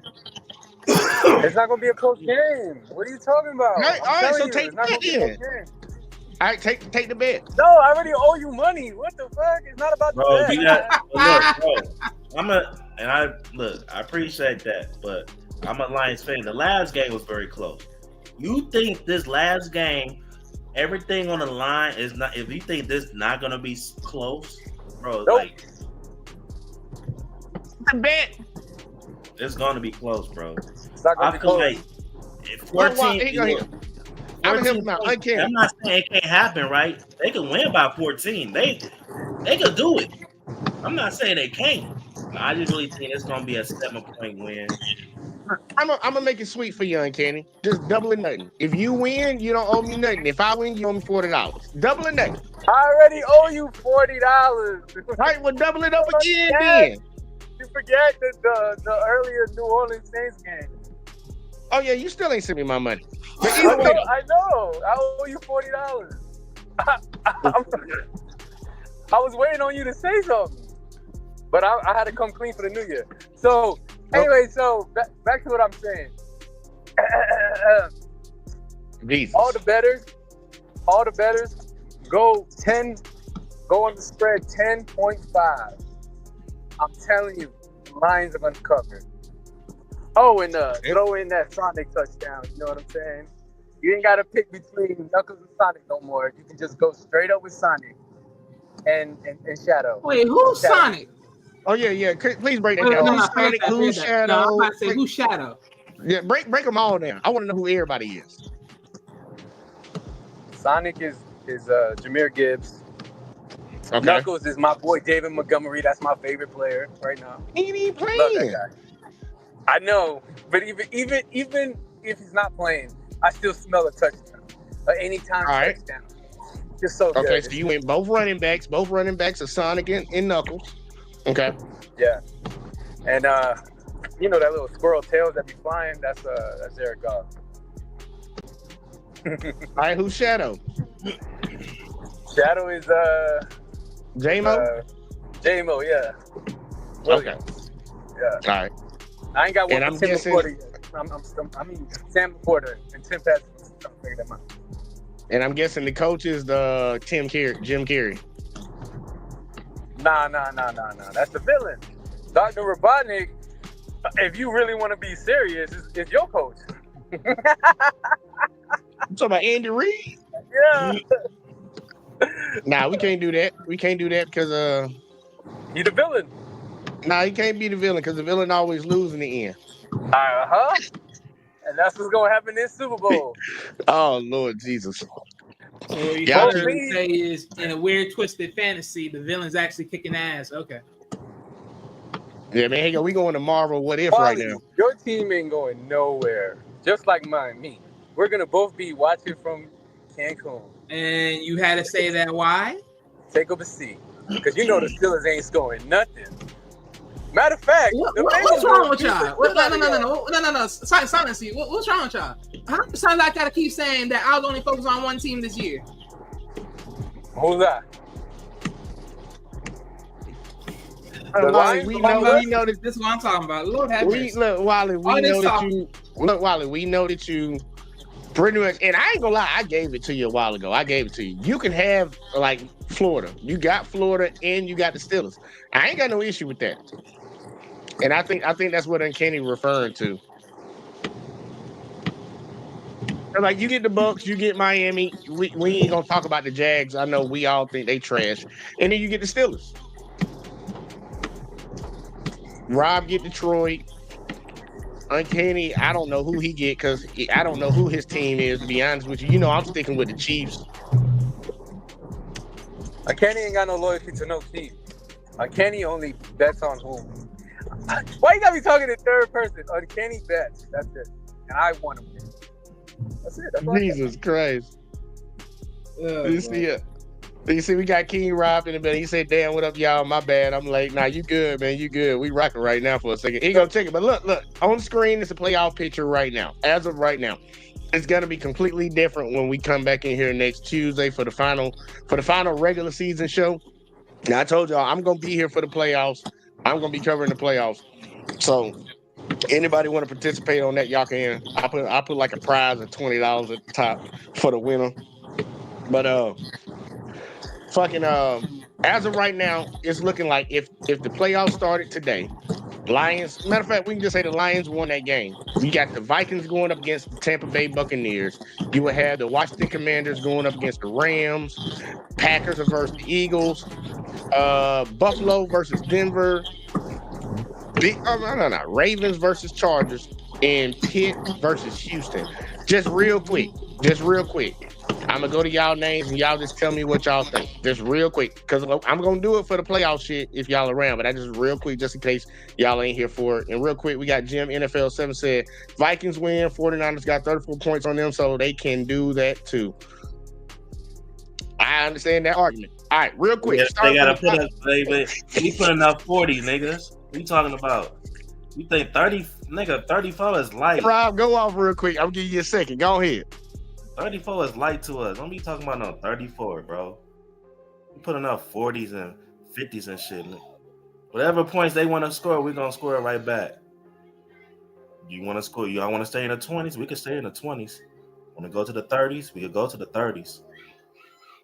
It's not gonna be a close game. What are you talking about? All right, so take the bet then. All right, take the bet. No, I already owe you money. What the fuck? It's not about the bet. I appreciate that, but I'm a Lions fan. The last game was very close. You think this last game, everything on the line is not? If you think this not gonna be close, bro, nope. Like the bet. It's gonna be close, bro. It's not gonna be close. Like if 14. I'm not saying it can't happen, right? They can win by 14. They could do it. I'm not saying they can't. I just really think it's gonna be a 7-point win. I'm gonna make it sweet for you, Uncanny. Just double or nothing. If you win, you don't owe me nothing. If I win, you owe me $40. Double or nothing. I already owe you $40. All right, well, double it up again Yes. then. You forget the earlier New Orleans Saints game. Oh yeah, you still ain't sent me my money. But I either way, know. I owe you $40. I was waiting on you to say something, but I had to come clean for the new year. So anyway, so back to what I'm saying. Jesus. all the bettors, go on the spread 10.5. I'm telling you, the Lions are gonna cover. Oh, and throw in that Sonic touchdown. You know what I'm saying? You ain't gotta pick between Knuckles and Sonic no more. You can just go straight up with Sonic and Shadow. Wait, who's Shadow. Sonic? Oh yeah. Please break that Wait, down. no, Who's forget Sonic? that, Who's forget that. Shadow? No, I'm about to say who's Shadow. Yeah, break them all down. I want to know who everybody is. Sonic is Jahmyr Gibbs. Okay. Knuckles is my boy David Montgomery. That's my favorite player right now. He ain't Love playing. that guy. I know, but even if he's not playing, I still smell a touchdown. Anytime All right. touchdown. Just so good. Okay, so you went both running backs. Both running backs are Sonic and Knuckles. Okay. Yeah. And you know that little squirrel tails that be flying? That's Jared Goff. All right, who's Shadow? Shadow is J-Mo? J-Mo, yeah. Williams. Yeah. All right. I ain't got one And for I'm Tim guessing- LaPorta yet. I mean Sam LaPorta and Tim Patrick. I'm figure them out. And I'm guessing the coach is the Jim Carrey. Nah. That's the villain. Dr. Robotnik, if you really want to be serious, is your coach. I'm talking about Andy Reid. Yeah. Nah, we can't do that. We can't do that because He the villain. nah, he can't be the villain because the villain always lose in the end. Uh-huh. And that's what's gonna happen this Super Bowl. Oh Lord Jesus. So what you Y'all trying to keep- say is, in a weird twisted fantasy, the villain's actually kicking ass. Okay. Yeah, man, we going to Marvel What If right now. Your team ain't going nowhere. Just like me. We're gonna both be watching from Cancun. And you had to say that why? Take up a seat. Because you know the Steelers ain't scoring nothing. Matter of fact, What's wrong with y'all? No. Silence. What's wrong with y'all? How many times I gotta keep saying that I was only focused on one team this year? Who's that? Wally, we know that This is what I'm talking about. Lord have mercy. Wally, All this we know that you pretty much, and I ain't gonna lie, I gave it to you a while ago. I gave it to you. You can have like Florida. You got Florida and you got the Steelers. I ain't got no issue with that. And I think that's what Uncanny referring to. Like you get the Bucks, you get Miami. We ain't gonna talk about the Jags. I know we all think they trash. And then you get the Steelers. Rob get Detroit. Uncanny, I don't know who he get because I don't know who his team is, to be honest with you. You know, I'm sticking with the Chiefs. Uncanny ain't got no loyalty to no team. Uncanny only bets on who. Why you gotta be talking in third person? Uncanny bets. That's it. And I want to win. That's it. That's all I Jesus Christ. You see, we got King Rob in the bed. He said, damn, what up, y'all? My bad. I'm like, nah, you good, man. You good. We rocking right now for a second. He gonna check it. But look, on the screen, it's a playoff picture right now. As of right now. It's gonna be completely different when we come back in here next Tuesday for the final regular season show. Now I told y'all I'm gonna be here for the playoffs. I'm gonna be covering the playoffs. So anybody want to participate on that, y'all can. I put like a prize of $20 at the top for the winner. But as of right now, it's looking like if the playoffs started today, Lions, matter of fact, we can just say the Lions won that game. You got the Vikings going up against the Tampa Bay Buccaneers. You would have the Washington Commanders going up against the Rams. Packers versus the Eagles. Buffalo versus Denver. Ravens versus Chargers. And Pitt versus Houston. Just real quick. I'm gonna go to y'all names and y'all just tell me what y'all think, just real quick, because I'm gonna do it for the playoff shit if y'all around. But I just real quick, just in case y'all ain't here for it. And real quick, we got Jim NFL 7 said Vikings win. 49ers got 34 points on them, so they can do that too. I understand that argument. All right, real quick. Yeah, they gotta put us, baby. We putting up 40, niggas. What you talking about? You think 30, nigga? 34 is light. Rob, go off real quick. I'll give you a second. Go ahead. 34 is light to us. Don't be talking about no 34, bro. We putting up 40s and 50s and shit. Whatever points they want to score, we're gonna score it right back. You want to score? Y'all want to stay in the 20s? We can stay in the 20s. Want to go to the 30s? We could go to the 30s.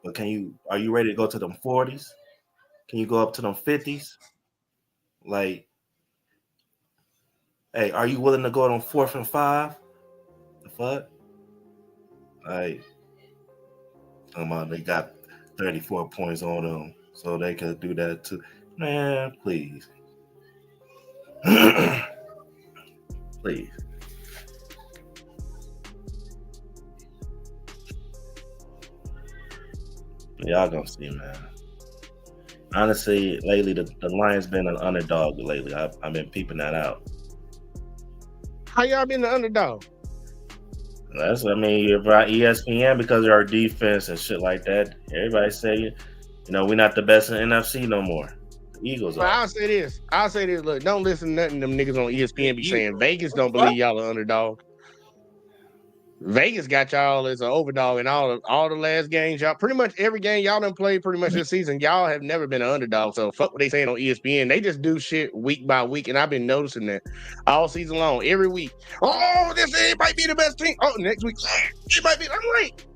But are you ready to go to them 40s? Can you go up to them 50s? Like, hey, are you willing to go on 4th and 5? The fuck? Like, talking about they got 34 points on them, so they could do that too. Man, please. Please. Y'all gonna see, man. Honestly, lately the Lions been an underdog lately. I've been peeping that out. How y'all been the underdog? You're about ESPN because of our defense and shit like that. Everybody say, we're not the best in NFC no more. The Eagles are. I'll say this. Look, don't listen to nothing them niggas on ESPN be saying. Vegas don't believe y'all are underdog. Vegas got y'all as an overdog in all the last games. Y'all pretty much every game y'all done played pretty much this season. Y'all have never been an underdog. So fuck what they saying on ESPN. They just do shit week by week, and I've been noticing that all season long, every week. Oh, it might be the best team. Oh, next week it might be. I'm like,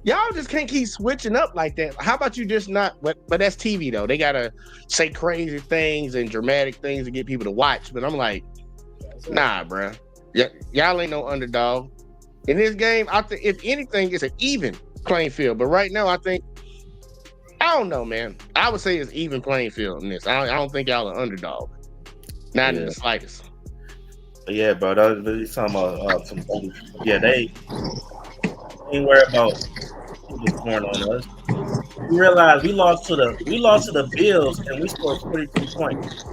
y'all just can't keep switching up like that. How about you just not? But that's TV though. They gotta say crazy things and dramatic things to get people to watch. But I'm like, nah, bruh. Y'all ain't no underdog. In this game, I think if anything, it's an even playing field. But right now, I don't know, man. I would say it's even playing field in this. I don't think y'all are underdog. Not in the slightest. Yeah, bro. They're talking about some. Yeah, they ain't worried about who's scoring on us. You realize we lost to the Bills and we scored 42 points.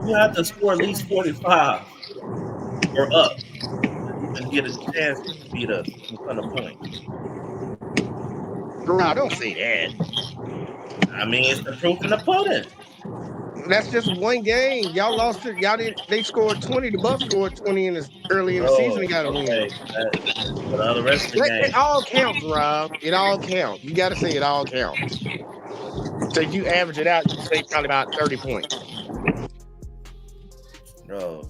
You have to score at least 45 or up and get a chance to beat us in front of points. Nah, don't say that. I mean, it's the proof in the pudding. That's just one game. Y'all lost it. Y'all didn't. They scored 20. The Bucs scored 20 early in the season. They got to win. But the rest of the game, it all counts, Rob. It all counts. You got to say it all counts. So if you average it out, you say probably about 30 points. Bro,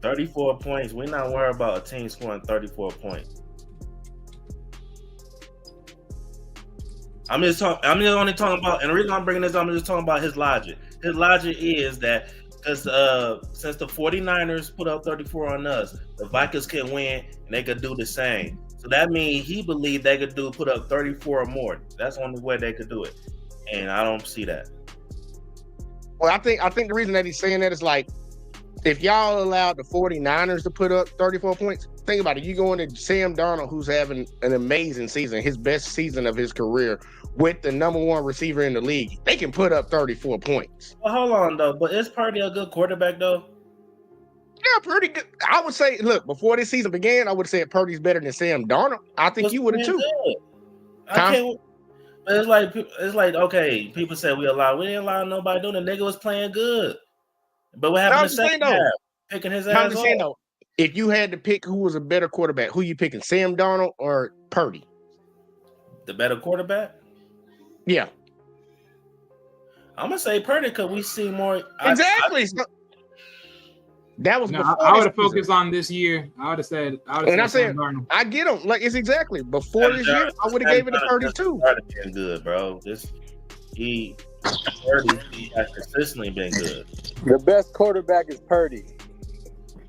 34 points. We're not worried about a team scoring 34 points. I'm just only talking about, and the reason I'm bringing this up, I'm just talking about his logic. His logic is that because since the 49ers put up 34 on us, the Vikings can win and they could do the same. So that means he believed they could put up 34 or more. That's the only way they could do it. And I don't see that. Well, I think the reason that he's saying that is like, if y'all allowed the 49ers to put up 34 points, think about it. You go into Sam Darnold, who's having an amazing season, his best season of his career, with the number one receiver in the league. They can put up 34 points. Well, hold on, though. But is Purdy a good quarterback, though? Yeah, pretty good. I would say, look, before this season began, I would have said Purdy's better than Sam Darnold. I think you would have, too. It's like, okay, people say we didn't allow nobody doing it. The nigga was playing good. But what happened in the second half? Picking his ass off. If you had to pick who was a better quarterback, who you picking, Sam Darnold or Purdy? The better quarterback? Yeah. I'm going to say Purdy because we see more. Exactly. That was before. I would have focused on this year. I would have said Sam Darnold. I get him. Like, it's exactly. Before this year, I would have gave it to Purdy, too. Purdy been good, bro. Purdy has consistently been good. The best quarterback is Purdy.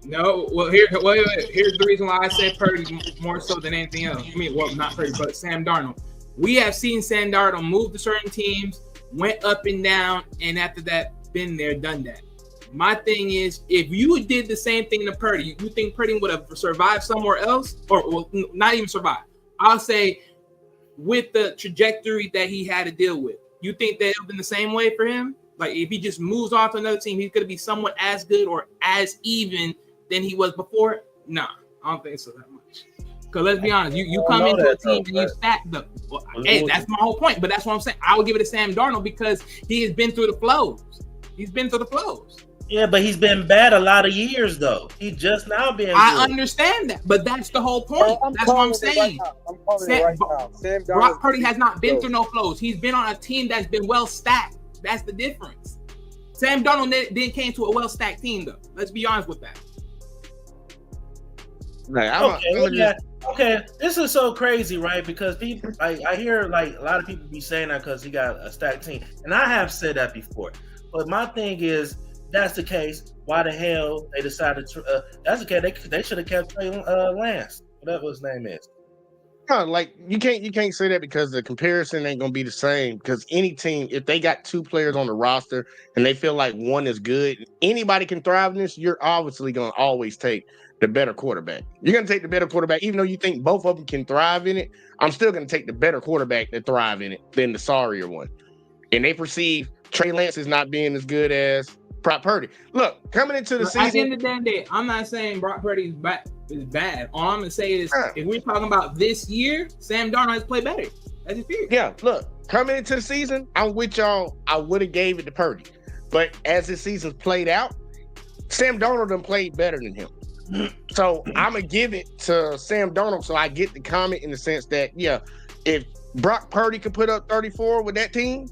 No, well, here's the reason why I say Purdy more so than anything else. I mean, well, not Purdy, but Sam Darnold. We have seen Sam Darnold move to certain teams, went up and down, and after that, been there, done that. My thing is, if you did the same thing to Purdy, you think Purdy would have survived somewhere else, or well, not even survived, I'll say with the trajectory that he had to deal with, you think that it would have been the same way for him? Like if he just moves on to another team, he's going to be somewhat as good or as even than he was before? Nah, I don't think so that much. Because let's be honest, you come into a team and you stack the. Well, hey, that's my whole point. But that's what I'm saying. I would give it to Sam Darnold because he has been through the flows. He's been through the flows. Yeah, but he's been bad a lot of years though. He's just now being. I understand that, but that's the whole point. That's what I'm saying. Brock Purdy has not been through no flows. He's been on a team that's been well stacked. That's the difference. Sam Darnold didn't came to a well stacked team though. Let's be honest with that. Okay, this is so crazy, right? Because people, I hear like a lot of people be saying that because he got a stacked team, and I have said that before. But my thing is, that's the case. Why the hell they decided to? That's okay. They should have kept Trey Lance, whatever his name is. No, like you can't say that because the comparison ain't gonna be the same. Because any team, if they got two players on the roster and they feel like one is good, anybody can thrive in this. You're obviously gonna always take the better quarterback. You're gonna take the better quarterback, even though you think both of them can thrive in it. I'm still gonna take the better quarterback that thrive in it than the sorrier one. And they perceive Trey Lance is not being as good as Brock Purdy. Look, coming into the season, at the end of the day, I'm not saying Brock Purdy is bad. All I'm gonna say is, if we're talking about this year, Sam Darnold has played better. That's his period. Yeah, look, coming into the season, I'm with y'all. I would have gave it to Purdy, but as the season's played out, Sam Darnold done played better than him. So I'm gonna give it to Sam Darnold. So I get the comment in the sense that, yeah, if Brock Purdy could put up 34 with that team,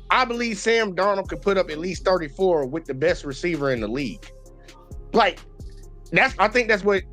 I believe Sam Darnold could put up at least 34 with the best receiver in the league. Like, I think that's what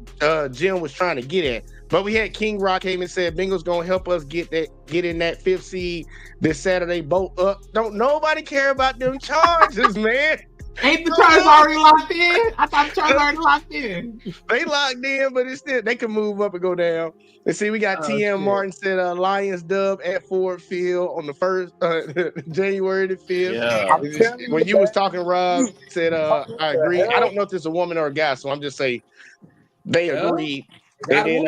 Jim was trying to get at. But we had King Rock came and said Bengals gonna help us get in that 5th seed this Saturday. Boat up. Don't nobody care about them Chargers, man. Ain't the Chargers already locked in? I thought the Chargers already locked in. They locked in, but it's still they can move up and go down. And see, we got TM Martin said Lions dub at Ford Field on the 1st January the 5th. Yeah. When you was talking, Rob said I agree. I don't know if it's a woman or a guy, so I'm just saying they agreed. And then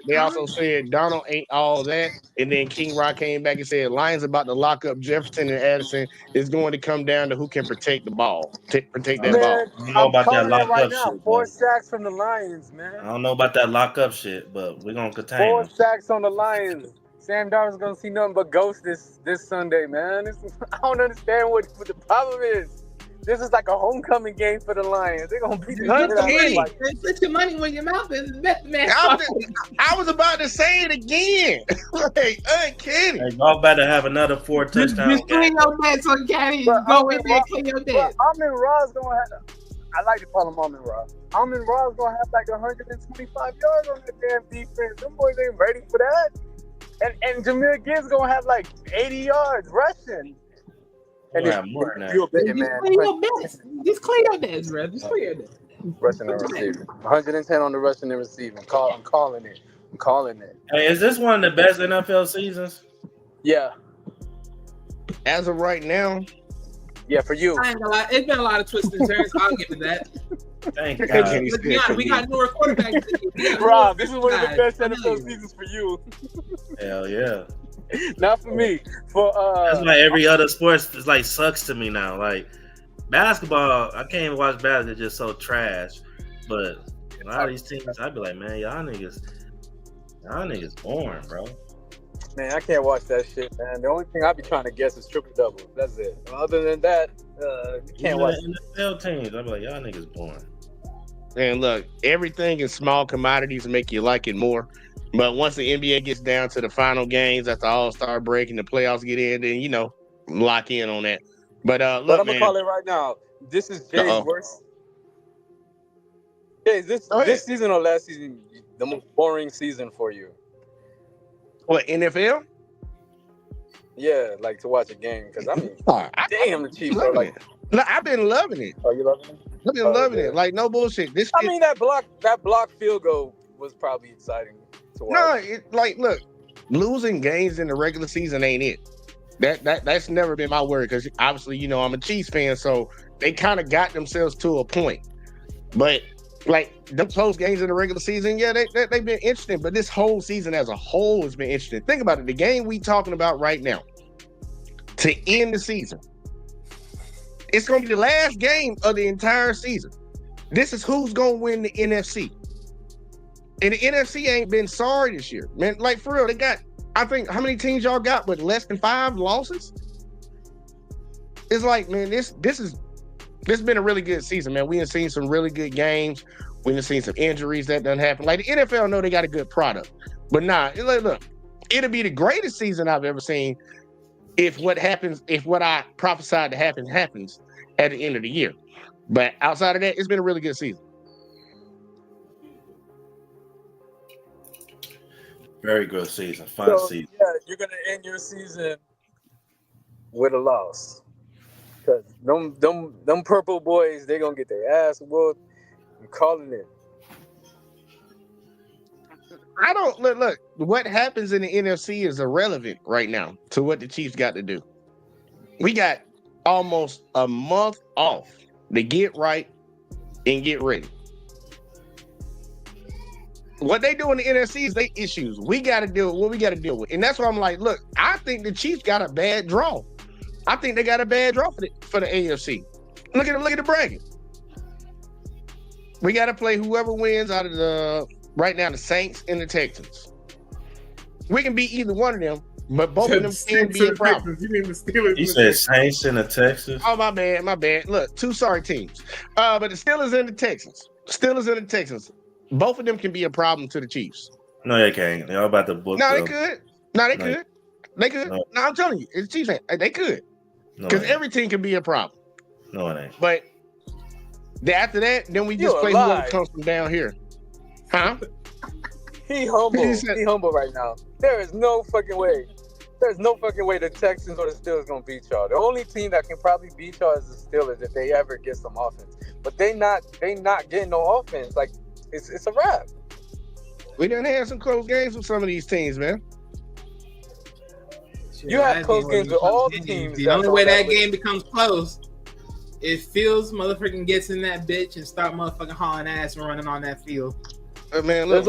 they also said Donald ain't all that. And then King Rock came back and said Lions about to lock up Jefferson and Addison. Is going to come down to who can protect the ball. Protect that ball. I don't know about that lock-up shit. 4 sacks from the Lions, man. I don't know about that lock-up shit, but we're going to contain 4 them. sacks on the Lions. Sam Darnold's going to see nothing but ghosts this Sunday, man. I don't understand what the problem is. This is like a homecoming game for the Lions. They're gonna beat the shit out of Put your money where your mouth is. Man. I was about to say it again. Like, uncanny. Hey, y'all better have another 4 touchdowns. Just clean your bets, uncanny. Go in there and clean your bets. Amon Ra's gonna have. I like to call him Amon Ra. Amon Ra's gonna have like 125 yards on that damn defense. Them boys ain't ready for that. And Jahmyr Gibbs gonna have like 80 yards rushing. And you're betting, man. Just clear your bets, bro. Just clear your bets. Rushing and receiving. 110 on the rushing and receiving. I'm calling it. Hey, is this one of the best NFL seasons? Yeah. As of right now. Yeah, for you. I ain't gonna lie. It's been a lot of twists and turns. I'll give it that. Thank God. Let's be honest, we got newer quarterbacks. Rob, this is one of the best NFL seasons for you. Hell yeah. Not for me. That's why every other sports is like sucks to me now. Like basketball, I can't even watch basketball. It's just so trash. But a lot of these teams, I'd be like, man, y'all niggas boring, bro. Man, I can't watch that shit, man. The only thing I be trying to guess is triple doubles. That's it. Other than that, you can't watch NFL teams. I'd be like, y'all niggas boring. And look, everything in small commodities make you like it more. But once the NBA gets down to the final games after All-Star break and the playoffs get in, then, lock in on that. But look, but I'm going to call it right now. This is Jay's worst. Jay, is this season or last season the most boring season for you? What, NFL? Yeah, like to watch a game. Because, damn, the Chiefs are like... Look, I've been loving it. Oh, you loving it? I've been loving it. Like, no bullshit. That block field goal was probably exciting. No, look, losing games in the regular season ain't it. That's never been my word because obviously, I'm a Chiefs fan, so they kind of got themselves to a point. But Like them close games in the regular season, yeah, they've been interesting. But this whole season as a whole has been interesting. Think about it. The game we talking about right now to end the season, it's going to be the last game of the entire season. This is who's going to win the NFC. And the NFC ain't been sorry this year, man. Like for real, they got. I think how many teams y'all got with less than 5 losses? It's like, man, this has been a really good season, man. We have seen some really good games. We have seen some injuries that done happen. Like the NFL know they got a good product. But nah, look, it'll be the greatest season I've ever seen if what I prophesied to happen happens at the end of the year. But outside of that, it's been a really good season. Very good season. Fun season. Yeah, you're going to end your season with a loss. Because them purple boys, they're going to get their ass whooped. I'm calling it. I don't look. What happens in the NFC is irrelevant right now to what the Chiefs got to do. We got almost a month off to get right and get ready. What they do in the NFC is they issues. We got to deal with what we got to deal with, and that's why I'm like, look, I think the Chiefs got a bad draw. I think they got a bad draw for the AFC. Look at the bracket. We got to play whoever wins out of the right now the Saints and the Texans. We can beat either one of them, but both of them can be a problem. You mean the Steelers? You said Saints and the Texans. Oh, my bad. Look, 2 sorry teams. But the Steelers and the Texans. Both of them can be a problem to the Chiefs. No, they can't. They're about to book. No, they could. They could. No. No, I'm telling you, it's Chiefs. They could. Because every team can be a problem. No, it ain't. But after that, then we just play whoever comes from down here. Huh? He humble. He humble right now. There is no fucking way. There's no fucking way the Texans or the Steelers gonna beat y'all. The only team that can probably beat y'all is the Steelers if they ever get some offense. But they not getting no offense. Like it's a wrap. We done had some close games with some of these teams, man. You have close games with all teams. The only way that game becomes close, if Fields motherfucking gets in that bitch and start motherfucking hauling ass and running on that field. Man, look,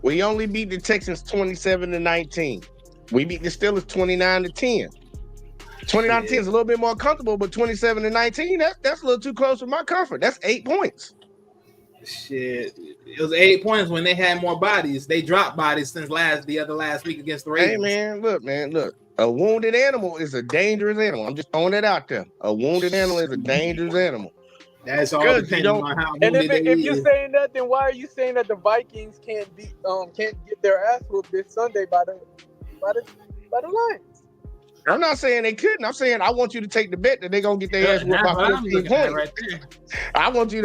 we only beat the Texans 27-19. We beat the Steelers 29-10. 29-10 is a little bit more comfortable, but 27-19, that's a little too close for my comfort. That's 8 points. Shit, it was 8 points when they had more bodies. They dropped bodies since last week against the Ravens. Hey man, look. A wounded animal is a dangerous animal. I'm just throwing it out there. A wounded animal is a dangerous animal. That's all depending on how wounded they if you're saying that, then why are you saying that the Vikings can't get their ass whooped this Sunday by the Lions? I'm not saying they couldn't. I'm saying I want you to take the bet that they're gonna get their ass whooped by 14 points. Right there. I want you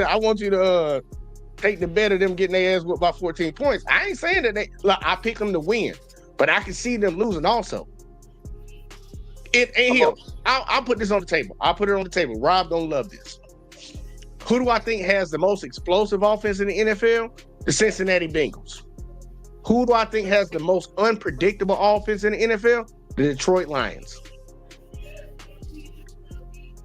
to take the bet of them getting their ass whooped by 14 points. I ain't saying that I pick them to win, but I can see them losing also. It ain't him. I'll put this on the table. I'll put it on the table. Rob don't love this. Who do I think has the most explosive offense in the NFL? The Cincinnati Bengals. Who do I think has the most unpredictable offense in the NFL? The Detroit Lions.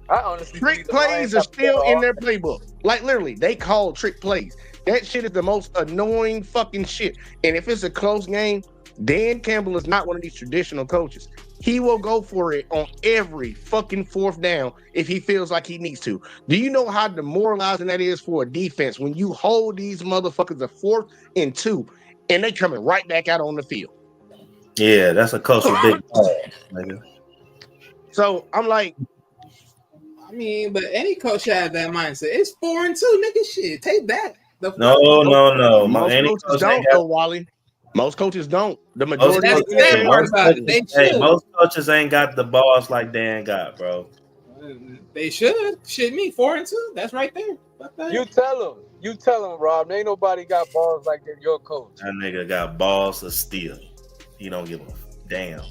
I honestly trick plays are still in their playbook. Like literally, they call trick plays. That shit is the most annoying fucking shit. And if it's a close game, Dan Campbell is not one of these traditional coaches. He will go for it on every fucking 4th down if he feels like he needs to. Do you know how demoralizing that is for a defense when you hold these motherfuckers a 4th and 2 and they coming right back out on the field? Yeah, that's a culture big nigga. So I'm like, I mean, but any coach has that mindset. It's 4-2, nigga. Shit, take that. No. Most coaches don't, though, Wally. Most coaches don't. The majority most coaches ain't got the balls like Dan got, bro. They should. Shit, me 4-2. That's right there. You tell them, Rob. Ain't nobody got balls like that. Your coach. That nigga got balls of steel. He don't give a damn.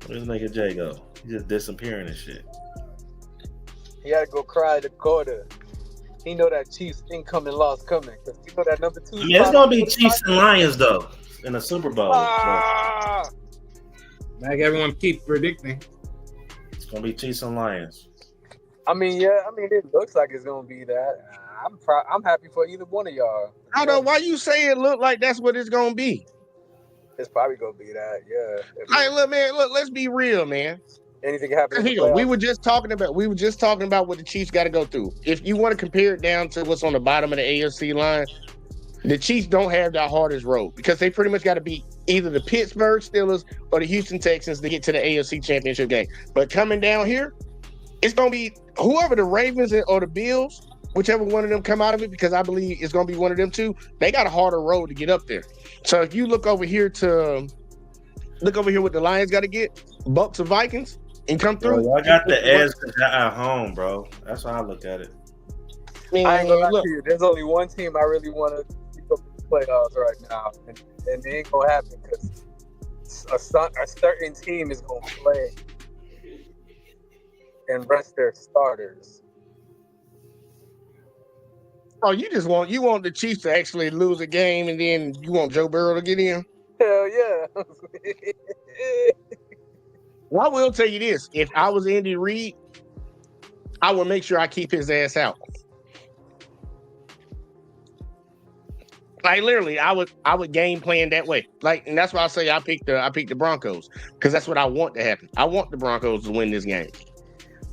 Where's nigga Jay go? He just disappearing and shit. He had to go cry at the quarter. He know that Chiefs incoming loss coming. Cause you know that number 2. Yeah, it's gonna be Chiefs and Lions though in the Super Bowl. Like everyone keep predicting. It's gonna be Chiefs and Lions. I mean, it looks like it's gonna be that. I'm happy for either one of y'all. I don't know why you say it look like that's what it's gonna be. It's probably gonna be that. Yeah. Like, look, man, look, let's be real, man. Anything can happen in the Here, we playoffs. were just talking about what the Chiefs got to go through. If you want to compare it down to what's on the bottom of the AFC line, the Chiefs don't have the hardest road because they pretty much got to beat either the Pittsburgh Steelers or the Houston Texans to get to the AFC Championship game. But coming down here, it's gonna be whoever the Ravens or the Bills, whichever one of them come out of it, because I believe it's gonna be one of them two. They got a harder road to get up there. So if you look over here what the Lions got to get, Bucks or Vikings, and come through. Bro, I got the edge at home, bro. That's how I look at it. Man, I ain't gonna lie look, to you. There's only one team I really want to keep up in the playoffs right now, and it ain't gonna happen because a certain team is gonna play and rest their starters. oh, you want the Chiefs to actually lose a game, and then you want Joe Burrow to get in. Hell yeah. Well, I will tell you this: if I was Andy Reid, I would make sure I keep his ass out. Like literally, I would game plan that way. Like, and that's why I say I picked the Broncos because that's what I want to happen. I want the Broncos to win this game.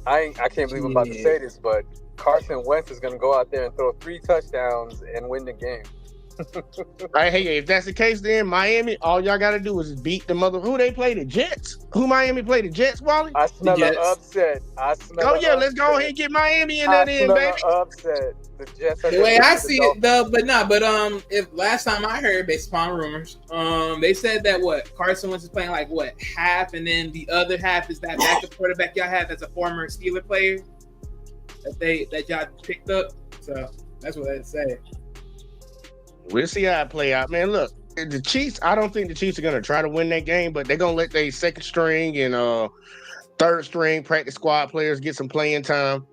I can't believe I'm about to say this, but Carson Wentz is gonna go out there and throw 3 touchdowns and win the game. Right, hey, if that's the case, then Miami, all y'all got to do is beat the who they play, the Jets. Who Miami play, the Jets, Wally? I smell The an Jets. upset. Oh yeah, let's go ahead and get Miami in there, then, baby. Upset. The Jets. The way I see it, though, if last time I heard, based upon rumors, they said that Carson Wentz is playing like half, and then the other half is that backup quarterback y'all have as a former Steeler player that y'all picked up. So that's what they say. We'll see how it play out, man. Look, the Chiefs. I don't think the Chiefs are gonna try to win that game, but they're gonna let their second string and third string practice squad players get some playing time,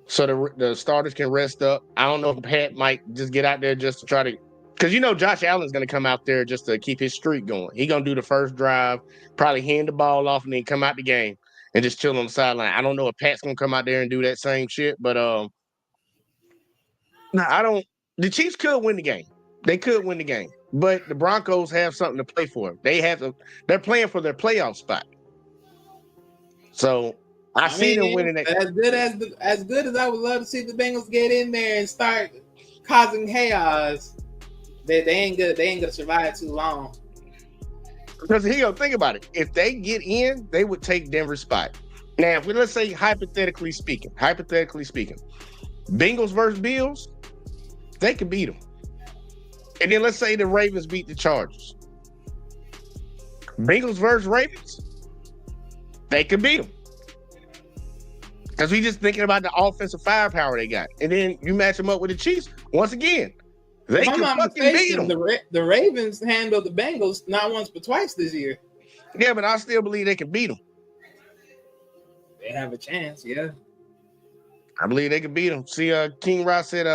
so the starters can rest up. I don't know if Pat might just get out there just to try to, because Josh Allen's gonna come out there just to keep his streak going. He gonna do the first drive, probably hand the ball off, and then come out the game and just chill on the sideline. I don't know if Pat's gonna come out there and do that same shit, but no, I don't. The Chiefs could win the game. They could win the game, but the Broncos have something to play for. They're playing for their playoff spot. So I see them winning that. As good as I would love to see the Bengals get in there and start causing chaos, they ain't good. They ain't gonna survive too long. Because think about it. If they get in, they would take Denver's spot. Now, if let's say hypothetically speaking, Bengals versus Bills, they could beat them. And then let's say the Ravens beat the Chargers. Bengals versus Ravens, they could beat them. Because we just thinking about the offensive firepower they got. And then you match them up with the Chiefs, once again, they can fucking beat them. The Ravens handled the Bengals not once but twice this year. Yeah, but I still believe they can beat them. They have a chance, yeah. I believe they can beat them. See, King Ross said,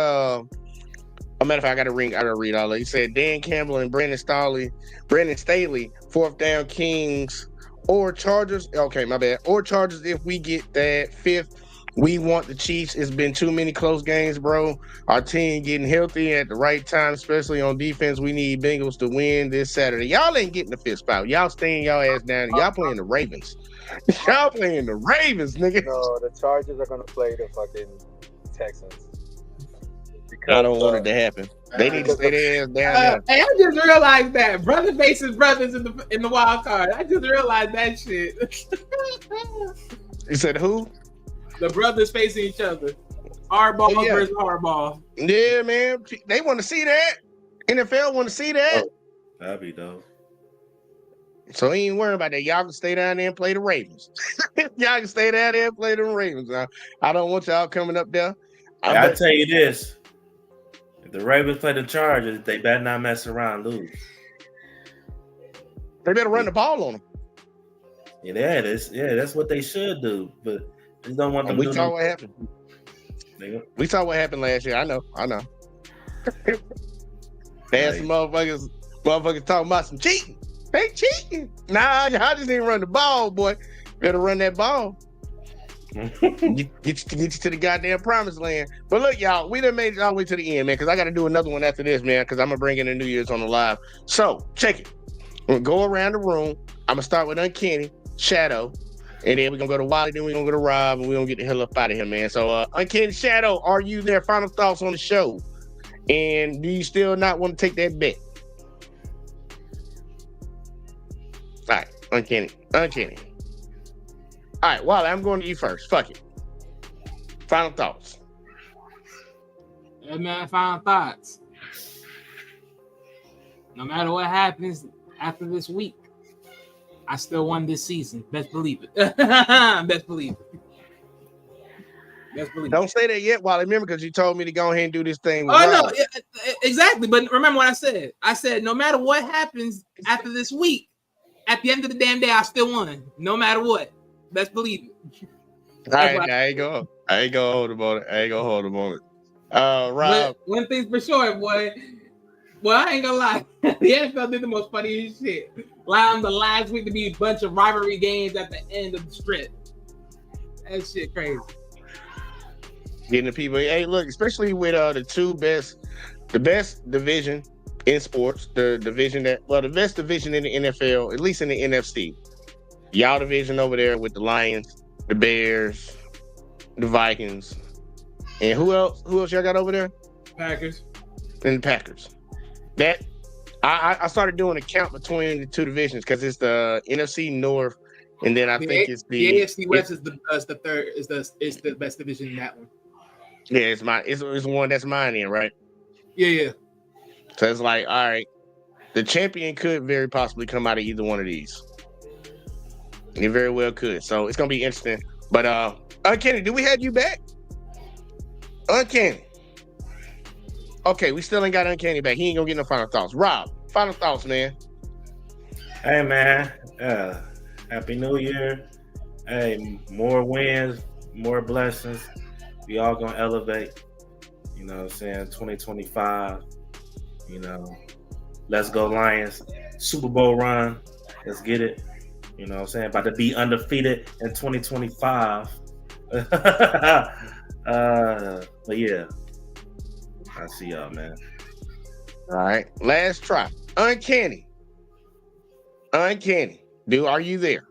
a matter of fact, I gotta read all that. He said Dan Campbell and Brandon Staley, 4th down Kings or Chargers. Okay, my bad. Or Chargers if we get that 5th. We want the Chiefs. It's been too many close games, bro. Our team getting healthy at the right time, especially on defense. We need Bengals to win this Saturday. Y'all ain't getting the 5th spot. Y'all staying y'all ass down. Y'all playing the Ravens. Y'all playing the Ravens, nigga. No, the Chargers are gonna play the fucking Texans. I don't want it to happen. They need to stay their ass down there. Hey, I just realized that brother faces brothers in the wild card. I just realized that shit. You said who? The brothers facing each other. Hardball versus hardball. Yeah, man. They want to see that. NFL want to see that. That'd be dope. So he ain't worrying about that. Y'all can stay down there and play the Ravens. Y'all can stay down there and play the Ravens. I don't want y'all coming up there. I'll tell you this. If the Ravens play the Chargers, they better not mess around and lose. They better run the ball on them. Yeah, that's what they should do. But just don't want them to do. We saw what happened. We saw what happened last year. I know. They had some motherfuckers talking about some cheating. They cheating. Nah, y'all just didn't run the ball, boy. Better run that ball. Get you to the goddamn promised land. But look, y'all, we done made it all the way to the end, man, because I got to do another one after this, man, because I'm going to bring in the New Year's on the live. So, check it. We're going to go around the room. I'm going to start with Uncanny, Shadow, and then we're going to go to Wally, then we're going to go to Rob, and we're going to get the hell up out of here, man. So, Uncanny Shadow, are you there? Final thoughts on the show? And do you still not want to take that bet? All right, Uncanny. All right, Wally, I'm going to you first. Fuck it. Final thoughts. Yeah, man, final thoughts. No matter what happens after this week, I still won this season. Best believe it. Best believe it. Don't say that yet, Wally. Remember, because you told me to go ahead and do this thing. No, exactly. But remember what I said. I said no matter what happens after this week, at the end of the damn day, I still won. No matter what. Best believe it. All right, I ain't gonna hold him on it. Rob. One thing's for sure, boy. Well, I ain't gonna lie. The NFL did the most funniest shit. Allowing the last week to be a bunch of rivalry games at the end of the strip. That shit crazy. Getting the people. Hey, look, especially with the best division in sports, the best division in the NFL, at least in the NFC. Y'all division over there with the Lions, the Bears, the Vikings, and who else y'all got over there? Packers. And the Packers. That I started doing a count between the two divisions because it's the NFC North, and then I think it's the AFC West is the third is the best division in that one. Yeah, it's mine. It's one that's mine in, right? Yeah. So it's like, all right, the champion could very possibly come out of either one of these. It very well could. So it's gonna be interesting. But Uncanny, do we have you back? Uncanny. Okay, we still ain't got Uncanny back. He ain't gonna get no final thoughts. Rob, final thoughts, man. Hey, man. Happy New Year. Hey, more wins, more blessings. We all gonna elevate. You know what I'm saying? 2025. You know, let's go Lions. Super Bowl run. Let's get it. You know what I'm saying? About to be undefeated in 2025. But yeah. I see y'all, man. All right. Last try. Uncanny. Dude, are you there?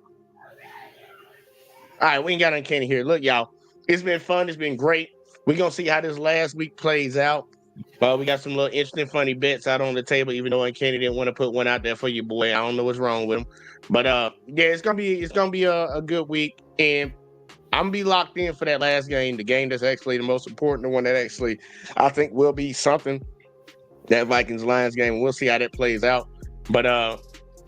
All right, we ain't got Uncanny here. Look, y'all. It's been fun. It's been great. We're going to see how this last week plays out. We got some little interesting, funny bets out on the table, even though Uncanny didn't want to put one out there for you, boy. I don't know what's wrong with him. But, yeah, it's gonna be a good week. And I'm going to be locked in for that last game, the game that's actually the most important, the one that actually I think will be something, that Vikings-Lions game. We'll see how that plays out. But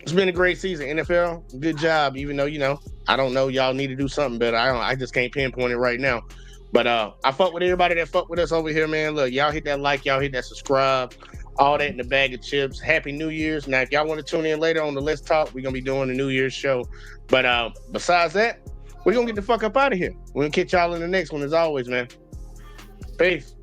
it's been a great season. NFL, good job, even though, I don't know, y'all need to do something better. I just can't pinpoint it right now. But I fuck with everybody that fuck with us over here, man. Look, y'all hit that like, y'all hit that subscribe, all that in the bag of chips. Happy New Year's. Now, if y'all want to tune in later on the Let's Talk, we're going to be doing the New Year's show. But besides that, we're going to get the fuck up out of here. We're going to catch y'all in the next one as always, man. Peace.